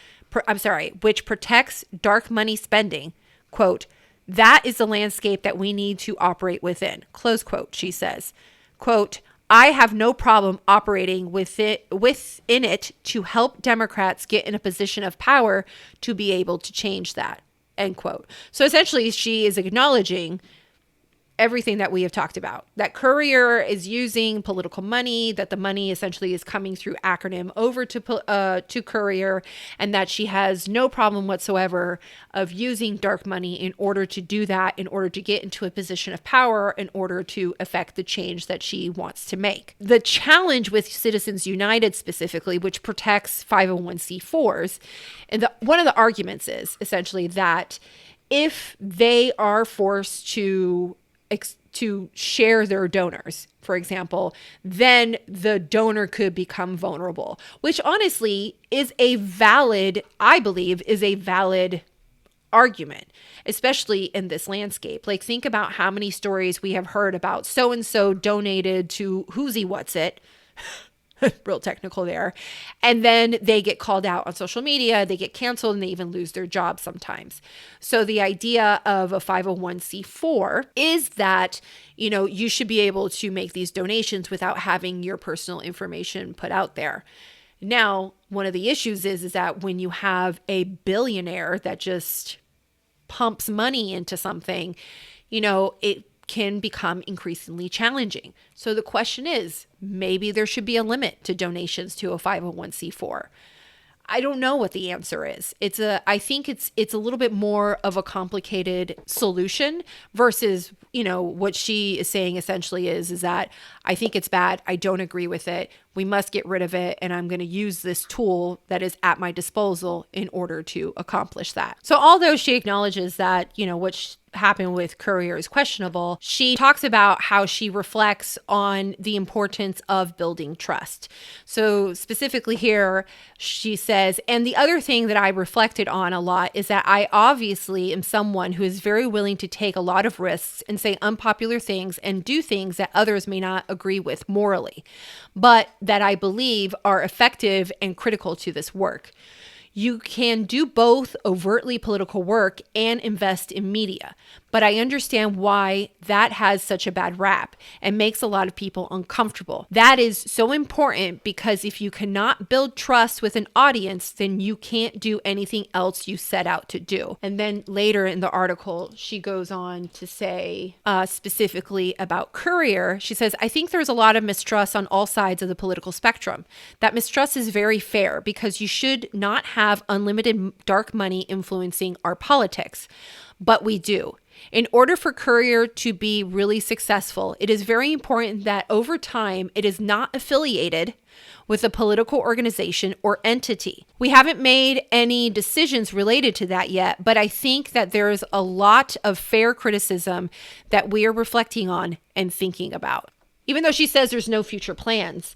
dark money spending, quote, that is the landscape that we need to operate within, close quote, she says. Quote, I have no problem operating within it to help Democrats get in a position of power to be able to change that, end quote. So essentially she is acknowledging everything that we have talked about, that Courier is using political money, that the money essentially is coming through ACRONYM over to Courier, and that she has no problem whatsoever of using dark money in order to do that, in order to get into a position of power, in order to affect the change that she wants to make. The challenge with Citizens United specifically, which protects 501c4s, and one of the arguments is essentially that if they are forced to share their donors, for example, then the donor could become vulnerable, which honestly is I believe is a valid argument, especially in this landscape. Like, think about how many stories we have heard about so-and-so donated to who's-he what's it, real technical there, and then they get called out on social media, they get canceled, and they even lose their job sometimes. So the idea of a 501c4 is that, you should be able to make these donations without having your personal information put out there. Now, one of the issues is that when you have a billionaire that just pumps money into something, it can become increasingly challenging. So the question is, maybe there should be a limit to donations to a 501c4. I don't know what the answer is. I think it's a little bit more of a complicated solution versus, what she is saying essentially is that I think it's bad. I don't agree with it. We must get rid of it. And I'm going to use this tool that is at my disposal in order to accomplish that. So although she acknowledges that, what happened with Courier is questionable, she talks about how she reflects on the importance of building trust. So specifically here, she says, and the other thing that I reflected on a lot is that I obviously am someone who is very willing to take a lot of risks and say unpopular things and do things that others may not agree with morally, but that I believe are effective and critical to this work. You can do both overtly political work and invest in media, but I understand why that has such a bad rap and makes a lot of people uncomfortable. That is so important because if you cannot build trust with an audience, then you can't do anything else you set out to do. And then later in the article, she goes on to say specifically about Courier, she says, I think there's a lot of mistrust on all sides of the political spectrum. That mistrust is very fair because you should not have unlimited dark money influencing our politics, but we do. In order for Courier to be really successful, it is very important that over time it is not affiliated with a political organization or entity. We haven't made any decisions related to that yet, but I think that there is a lot of fair criticism that we are reflecting on and thinking about. Even though she says there's no future plans,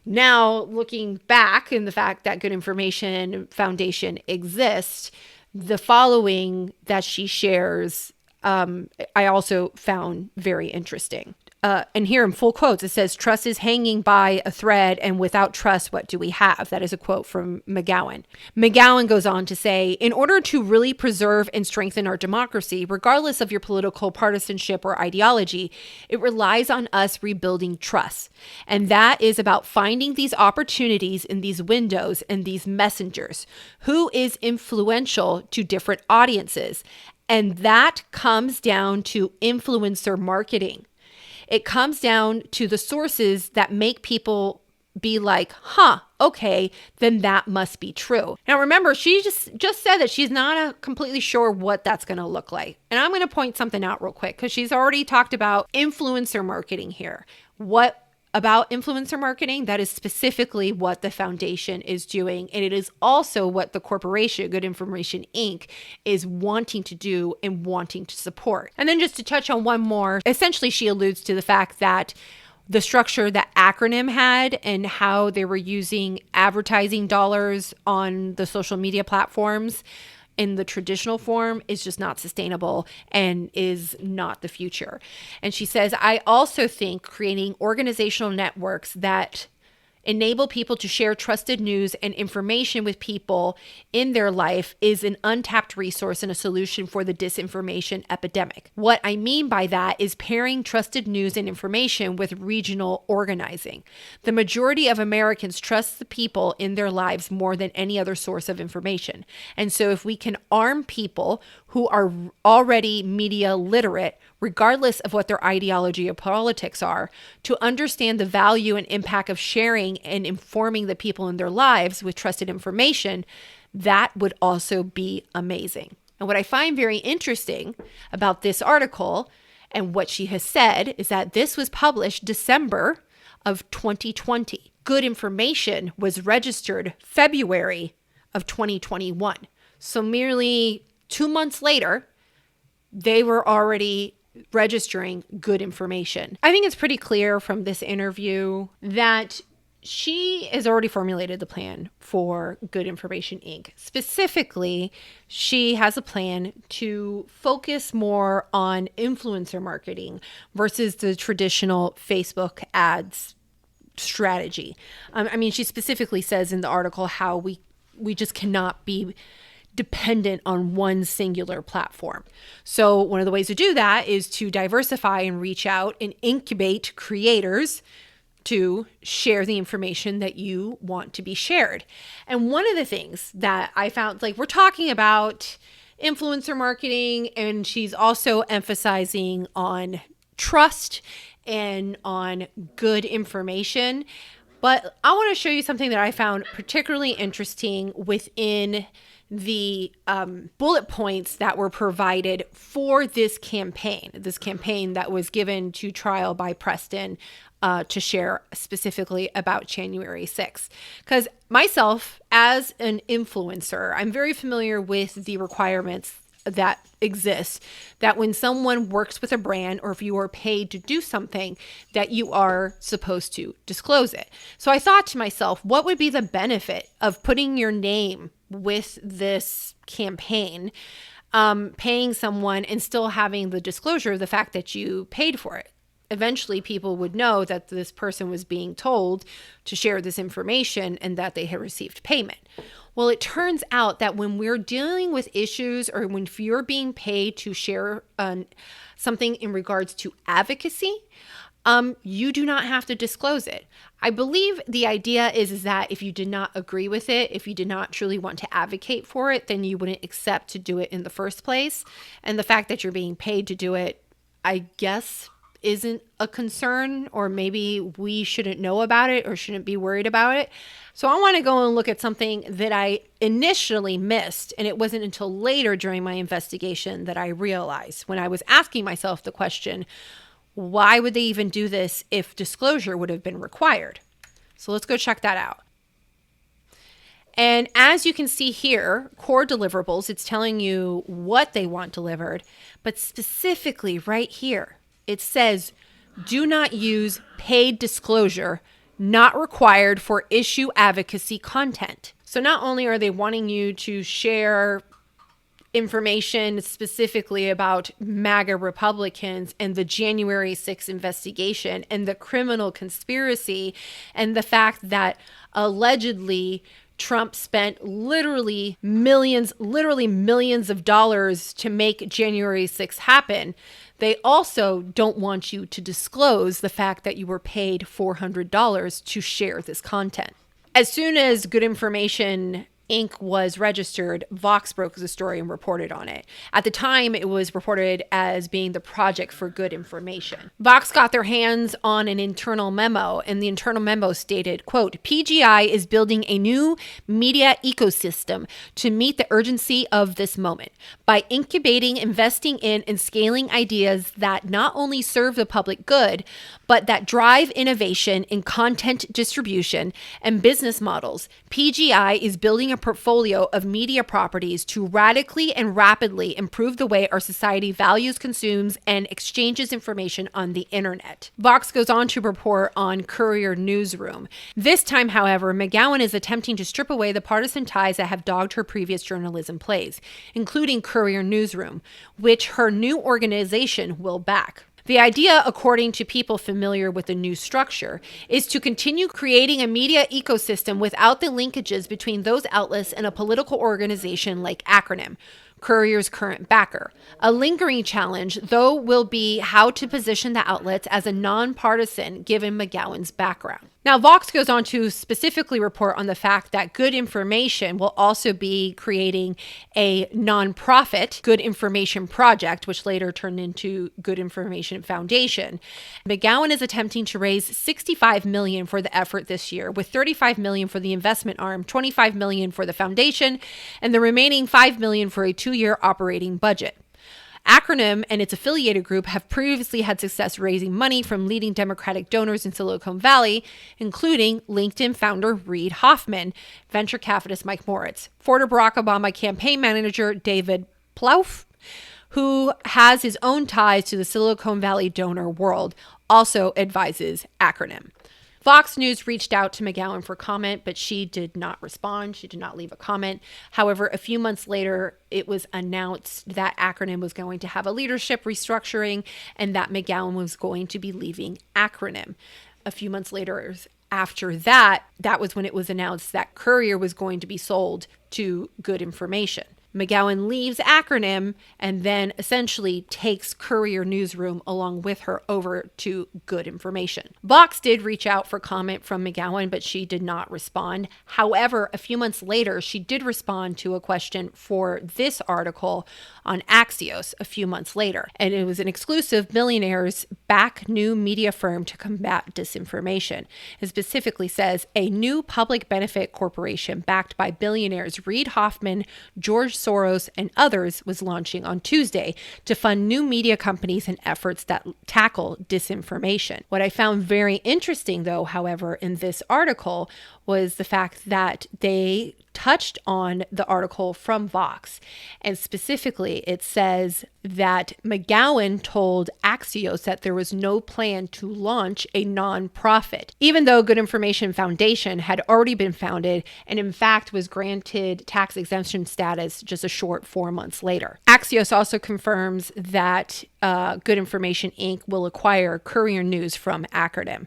now looking back in the fact that Good Information Foundation exists, the following that she shares I also found very interesting. And here in full quotes, it says, trust is hanging by a thread, and without trust, what do we have? That is a quote from McGowan. McGowan goes on to say, in order to really preserve and strengthen our democracy, regardless of your political partisanship or ideology, it relies on us rebuilding trust. And that is about finding these opportunities in these windows and these messengers. Who is influential to different audiences? And that comes down to influencer marketing. It comes down to the sources that make people be like, okay, then that must be true. Now, remember, she just said that she's not completely sure what that's going to look like. And I'm going to point something out real quick because she's already talked about influencer marketing here. What about influencer marketing? That is specifically what the foundation is doing. And it is also what the corporation, Good Information Inc., is wanting to do and wanting to support. And then just to touch on one more, essentially she alludes to the fact that the structure that ACRONYM had and how they were using advertising dollars on the social media platforms in the traditional form is just not sustainable and is not the future. And she says, I also think creating organizational networks that enable people to share trusted news and information with people in their life is an untapped resource and a solution for the disinformation epidemic. What I mean by that is pairing trusted news and information with regional organizing. The majority of Americans trust the people in their lives more than any other source of information. And so if we can arm people who are already media literate, regardless of what their ideology or politics are, to understand the value and impact of sharing and informing the people in their lives with trusted information, that would also be amazing. And what I find very interesting about this article and what she has said is that this was published December of 2020. Good Information was registered February of 2021. So merely 2 months later, they were already registering Good Information. I think it's pretty clear from this interview that she has already formulated the plan for Good Information Inc. Specifically, she has a plan to focus more on influencer marketing versus the traditional Facebook ads strategy. I mean, she specifically says in the article how we just cannot be dependent on one singular platform. So one of the ways to do that is to diversify and reach out and incubate creators to share the information that you want to be shared. And one of the things that I found, like, we're talking about influencer marketing, and she's also emphasizing on trust and on good information. But I want to show you something that I found particularly interesting within the bullet points that were provided for this campaign that was given to trial by Preston to share specifically about January 6th. Because myself, as an influencer, I'm very familiar with the requirements that exist, that when someone works with a brand or if you are paid to do something, that you are supposed to disclose it. So I thought to myself, what would be the benefit of putting your name with this campaign, paying someone and still having the disclosure of the fact that you paid for it? Eventually people would know that this person was being told to share this information and that they had received payment. Well, it turns out that when we're dealing with issues or when you're being paid to share something in regards to advocacy, you do not have to disclose it. I believe the idea is that if you did not agree with it, if you did not truly want to advocate for it, then you wouldn't accept to do it in the first place. And the fact that you're being paid to do it, I guess, isn't a concern, or maybe we shouldn't know about it or shouldn't be worried about it. So I want to go and look at something that I initially missed, and it wasn't until later during my investigation that I realized when I was asking myself the question, why would they even do this if disclosure would have been required? So let's go check that out. And as you can see here, core deliverables, it's telling you what they want delivered, but specifically right here, it says, do not use paid disclosure not required for issue advocacy content. So not only are they wanting you to share information specifically about MAGA Republicans and the January 6th investigation and the criminal conspiracy and the fact that allegedly Trump spent literally millions of dollars to make January 6th happen. They also don't want you to disclose the fact that you were paid $400 to share this content. As soon as Good Information Inc. was registered, Vox broke the story and reported on it. At the time, it was reported as being the Project for Good Information. Vox got their hands on an internal memo, and the internal memo stated, quote, PGI is building a new media ecosystem to meet the urgency of this moment by incubating, investing in, and scaling ideas that not only serve the public good, but that drive innovation in content distribution and business models. PGI is building a portfolio of media properties to radically and rapidly improve the way our society values, consumes, and exchanges information on the internet. Vox goes on to report on Courier Newsroom. This time, however, McGowan is attempting to strip away the partisan ties that have dogged her previous journalism plays, including Courier Newsroom, which her new organization will back. The idea, according to people familiar with the new structure, is to continue creating a media ecosystem without the linkages between those outlets and a political organization like ACRONYM, Courier's current backer. A lingering challenge, though, will be how to position the outlets as a nonpartisan given McGowan's background. Now, Vox goes on to specifically report on the fact that Good Information will also be creating a nonprofit Good Information Project, which later turned into Good Information Foundation. McGowan is attempting to raise $65 million for the effort this year, with $35 million for the investment arm, $25 million for the foundation, and the remaining $5 million for a 2-year operating budget. ACRONYM and its affiliated group have previously had success raising money from leading Democratic donors in Silicon Valley, including LinkedIn founder Reid Hoffman, venture capitalist Mike Moritz, former Barack Obama campaign manager David Plouffe, who has his own ties to the Silicon Valley donor world, also advises ACRONYM. Fox News reached out to McGowan for comment, but she did not respond. She did not leave a comment. However, a few months later, it was announced that ACRONYM was going to have a leadership restructuring and that McGowan was going to be leaving ACRONYM. A few months later, after that, that was when it was announced that Courier was going to be sold to Good Information. McGowan leaves ACRONYM and then essentially takes Courier Newsroom along with her over to Good Information. Vox did reach out for comment from McGowan, but she did not respond. However, a few months later, she did respond to a question for this article on Axios a few months later. And it was an exclusive Billionaires back new media firm to combat disinformation. It specifically says a new public benefit corporation backed by billionaires Reid Hoffman, George Soros, and others was launching on Tuesday to fund new media companies and efforts that tackle disinformation. What I found very interesting, though, however, in this article was the fact that they touched on the article from Vox. And specifically, it says that McGowan told Axios that there was no plan to launch a nonprofit, even though Good Information Foundation had already been founded and in fact was granted tax exemption status just a short 4 months later. Axios also confirms that Good Information Inc. will acquire Courier News from ACRONYM.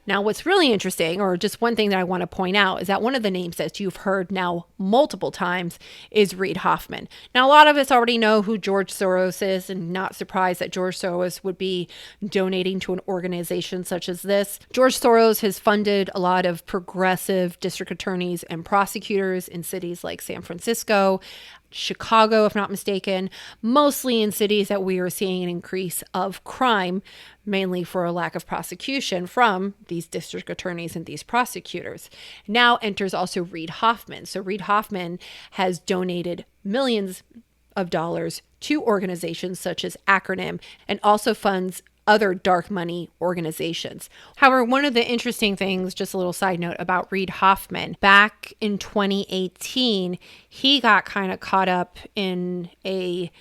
Now, what's really interesting, or just one thing that I want to point out, is that one of the names that you've heard now multiple times is Reid Hoffman. Now, a lot of us already know who George Soros is, and not surprised that George Soros would be donating to an organization such as this. George Soros has funded a lot of progressive district attorneys and prosecutors in cities like San Francisco, Chicago, if not mistaken, mostly in cities that we are seeing an increase of crime, mainly for a lack of prosecution from these district attorneys and these prosecutors. Now enters also Reid Hoffman. So Reid Hoffman has donated millions of dollars to organizations such as ACRONYM and also funds other dark money organizations. However, one of the interesting things, just a little side note about Reid Hoffman, back in 2018, he got kind of caught up in a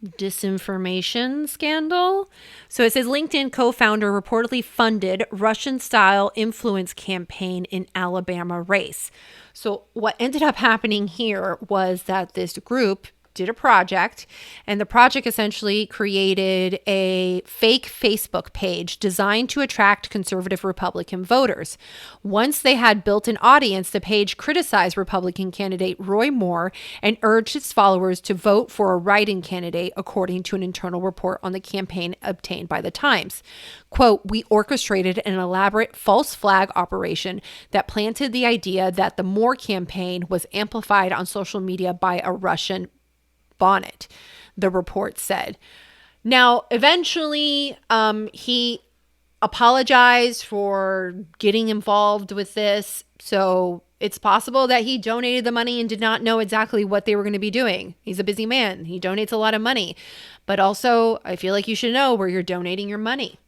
disinformation scandal. So it says LinkedIn co-founder reportedly funded Russian-style influence campaign in Alabama race. So what ended up happening here was that this group did a project, and the project essentially created a fake Facebook page designed to attract conservative Republican voters. Once they had built an audience, the page criticized Republican candidate Roy Moore and urged its followers to vote for a write-in candidate, according to an internal report on the campaign obtained by the Times. Quote, "We orchestrated an elaborate false flag operation that planted the idea that the Moore campaign was amplified on social media by a Russian bonnet," the report said. Now, eventually, he apologized for getting involved with this. So it's possible that he donated the money and did not know exactly what they were going to be doing. He's a busy man. He donates a lot of money. But also, I feel like you should know where you're donating your money.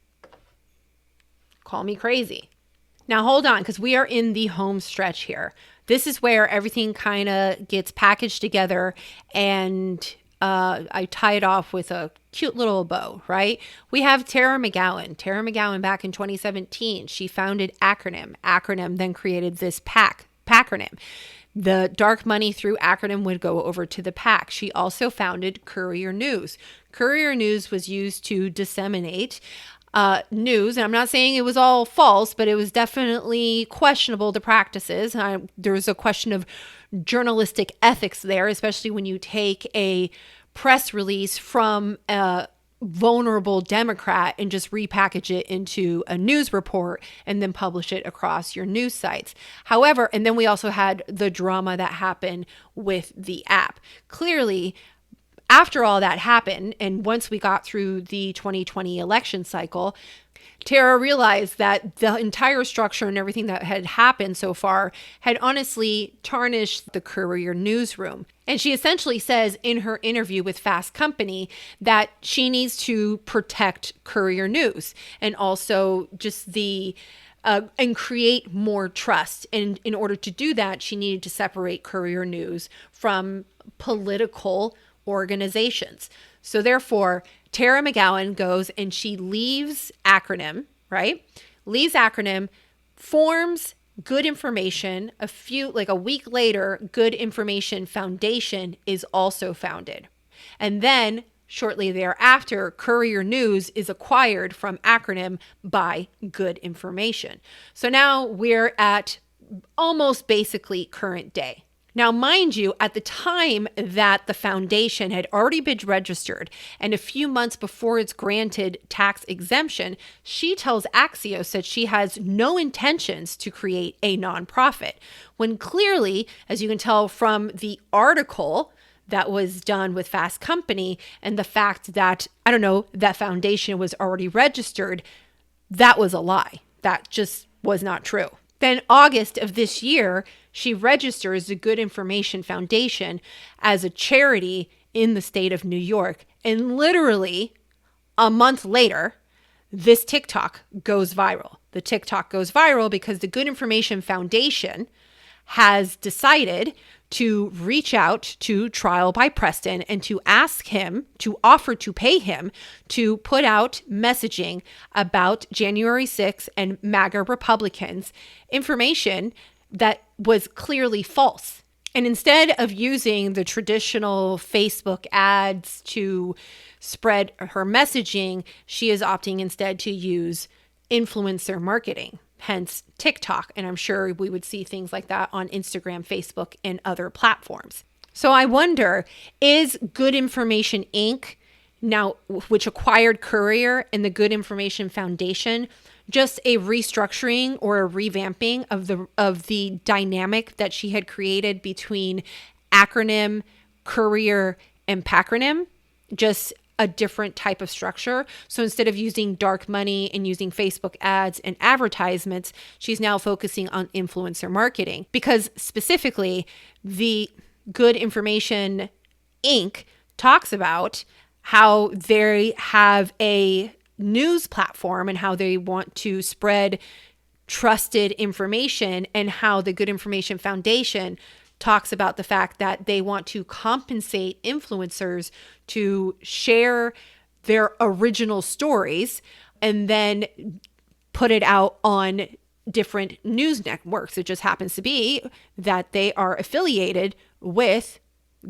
Call me crazy. Now, hold on, because we are in the home stretch here. This is where everything kind of gets packaged together, and I tie it off with a cute little bow, right? We have Tara McGowan. Tara McGowan back in 2017, she founded ACRONYM. ACRONYM then created this PACRONYM. The dark money through ACRONYM would go over to the PAC. She also founded Courier News. Courier News was used to disseminate news. And I'm not saying it was all false, but it was definitely questionable, the practices. There was a question of journalistic ethics there, especially when you take a press release from a vulnerable Democrat and just repackage it into a news report and then publish it across your news sites. However, and then we also had the drama that happened with the app. Clearly, after all that happened, and once we got through the 2020 election cycle, Tara realized that the entire structure and everything that had happened so far had honestly tarnished the Courier newsroom. And she essentially says in her interview with Fast Company that she needs to protect Courier News and also just and create more trust. And in order to do that, she needed to separate Courier News from political organizations. So therefore, Tara McGowan goes and she leaves ACRONYM, right? Leaves ACRONYM, forms Good Information. A week later, Good Information Foundation is also founded. And then shortly thereafter, Courier News is acquired from ACRONYM by Good Information. So now we're at almost basically current day. Now, mind you, at the time that the foundation had already been registered and a few months before it's granted tax exemption, she tells Axios that she has no intentions to create a nonprofit. When clearly, as you can tell from the article that was done with Fast Company and the fact that, that foundation was already registered, that was a lie. That just was not true. Then August of this year, she registers the Good Information Foundation as a charity in the state of New York. And literally a month later, this TikTok goes viral. The TikTok goes viral because the Good Information Foundation has decided to reach out to Trial by Preston and to ask him, to offer to pay him to put out messaging about January 6th and MAGA Republicans, information that was clearly false. And instead of using the traditional Facebook ads to spread her messaging, she is opting instead to use influencer marketing, hence TikTok. And I'm sure we would see things like that on Instagram, Facebook, and other platforms. So I wonder, is Good Information Inc., now which acquired Courier and the Good Information Foundation, just a restructuring or a revamping of the dynamic that she had created between ACRONYM, Courier, and Pacronym? Just a different type of structure. So instead of using dark money and using Facebook ads and advertisements, she's now focusing on influencer marketing, because specifically the Good Information Inc. talks about how they have a news platform and how they want to spread trusted information, and how the Good Information Foundation talks about the fact that they want to compensate influencers to share their original stories and then put it out on different news networks. It just happens to be that they are affiliated with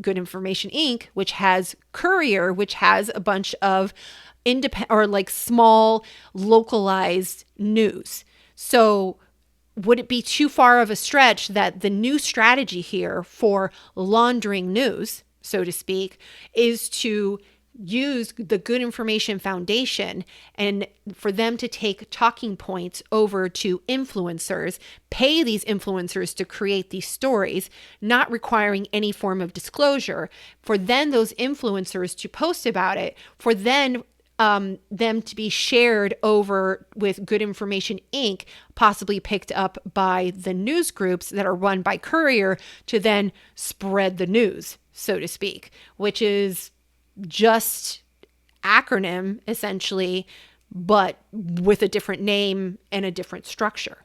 Good Information Inc., which has Courier, which has a bunch of independent or like small localized news. So would it be too far of a stretch that the new strategy here for laundering news, so to speak, is to use the Good Information Foundation and for them to take talking points over to influencers, pay these influencers to create these stories, not requiring any form of disclosure, for then those influencers to post about it, for then them to be shared over with Good Information Inc., possibly picked up by the news groups that are run by Courier to then spread the news, so to speak, which is just ACRONYM essentially, but with a different name and a different structure.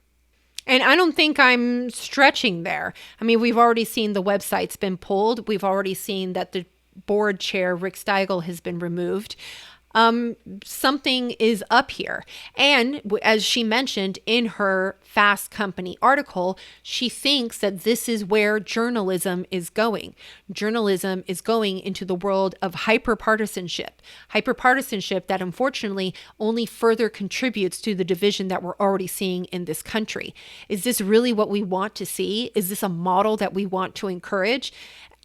And I don't think I'm stretching there. I mean, we've already seen the website's been pulled. We've already seen that the board chair, Rick Stengel, has been removed. Something is up here. And as she mentioned in her Fast Company article, she thinks that this is where journalism is going. Journalism is going into the world of hyperpartisanship that unfortunately only further contributes to the division that we're already seeing in this country. Is this really what we want to see? Is this a model that we want to encourage?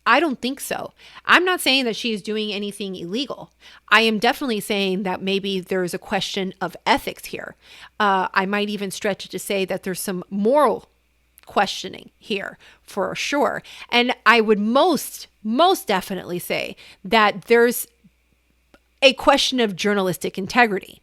I don't think so. I'm not saying that she is doing anything illegal. I am definitely saying that maybe there's a question of ethics here. I might even stretch it to say that there's some moral questioning here for sure. And I would most definitely say that there's a question of journalistic integrity.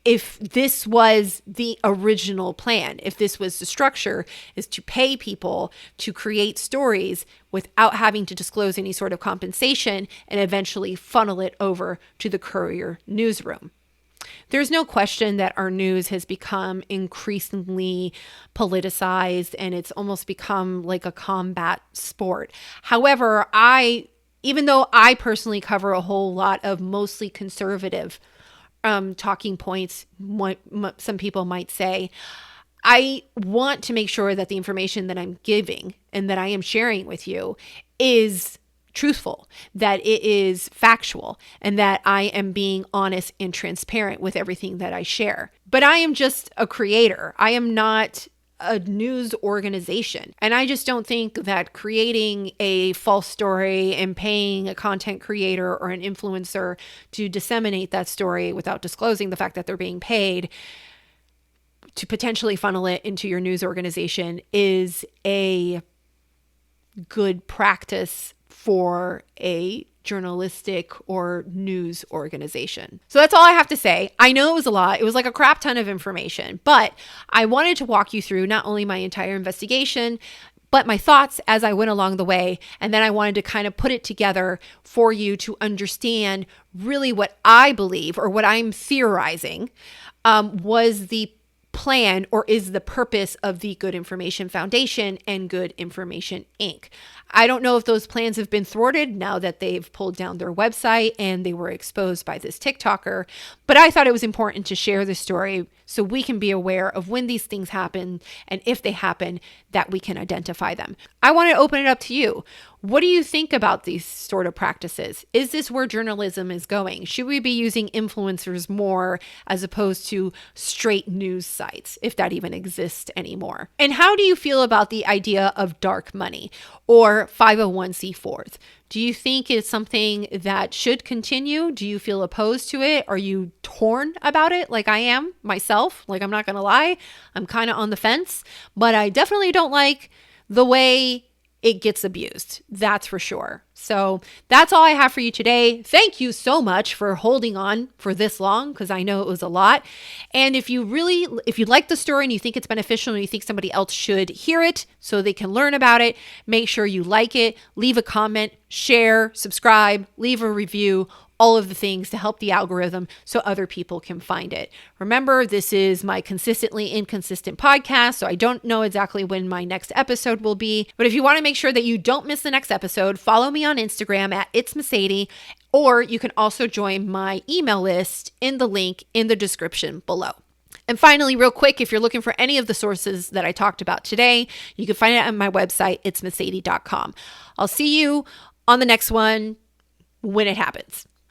If this was the original plan, if this was the structure, is to pay people to create stories without having to disclose any sort of compensation and eventually funnel it over to the Courier newsroom. There's no question that our news has become increasingly politicized and it's almost become like a combat sport. However, even though I personally cover a whole lot of mostly conservative talking points, some people might say, I want to make sure that the information that I'm giving and that I am sharing with you is truthful, that it is factual, and that I am being honest and transparent with everything that I share. But I am just a creator. I am not a news organization. And I just don't think that creating a false story and paying a content creator or an influencer to disseminate that story without disclosing the fact that they're being paid to potentially funnel it into your news organization is a good practice for a journalistic or news organization. So that's all I have to say. I know it was a lot. It was like a crap ton of information, but I wanted to walk you through not only my entire investigation, but my thoughts as I went along the way. And then I wanted to kind of put it together for you to understand really what I believe or what I'm theorizing was the plan or is the purpose of the Good Information Foundation and Good Information Inc. I don't know if those plans have been thwarted now that they've pulled down their website and they were exposed by this TikToker, but I thought it was important to share this story so we can be aware of when these things happen and if they happen, that we can identify them. I want to open it up to you. What do you think about these sort of practices? Is this where journalism is going? Should we be using influencers more as opposed to straight news sites, if that even exists anymore? And how do you feel about the idea of dark money or 501c4s? Do you think it's something that should continue? Do you feel opposed to it? Are you torn about it like I am myself? Like, I'm not going to lie, I'm kind of on the fence, but I definitely don't like the way it gets abused. That's for sure. So that's all I have for you today. Thank you so much for holding on for this long, because I know it was a lot. And if you like the story and you think it's beneficial and you think somebody else should hear it so they can learn about it, make sure you like it, leave a comment, share, subscribe, leave a review, all of the things to help the algorithm so other people can find it. Remember, this is my consistently inconsistent podcast, so I don't know exactly when my next episode will be. But if you want to make sure that you don't miss the next episode, follow me on Instagram at itsmercedes, or you can also join my email list in the link in the description below. And finally, real quick, if you're looking for any of the sources that I talked about today, you can find it on my website, itsmercedes.com. I'll see you on the next one when it happens.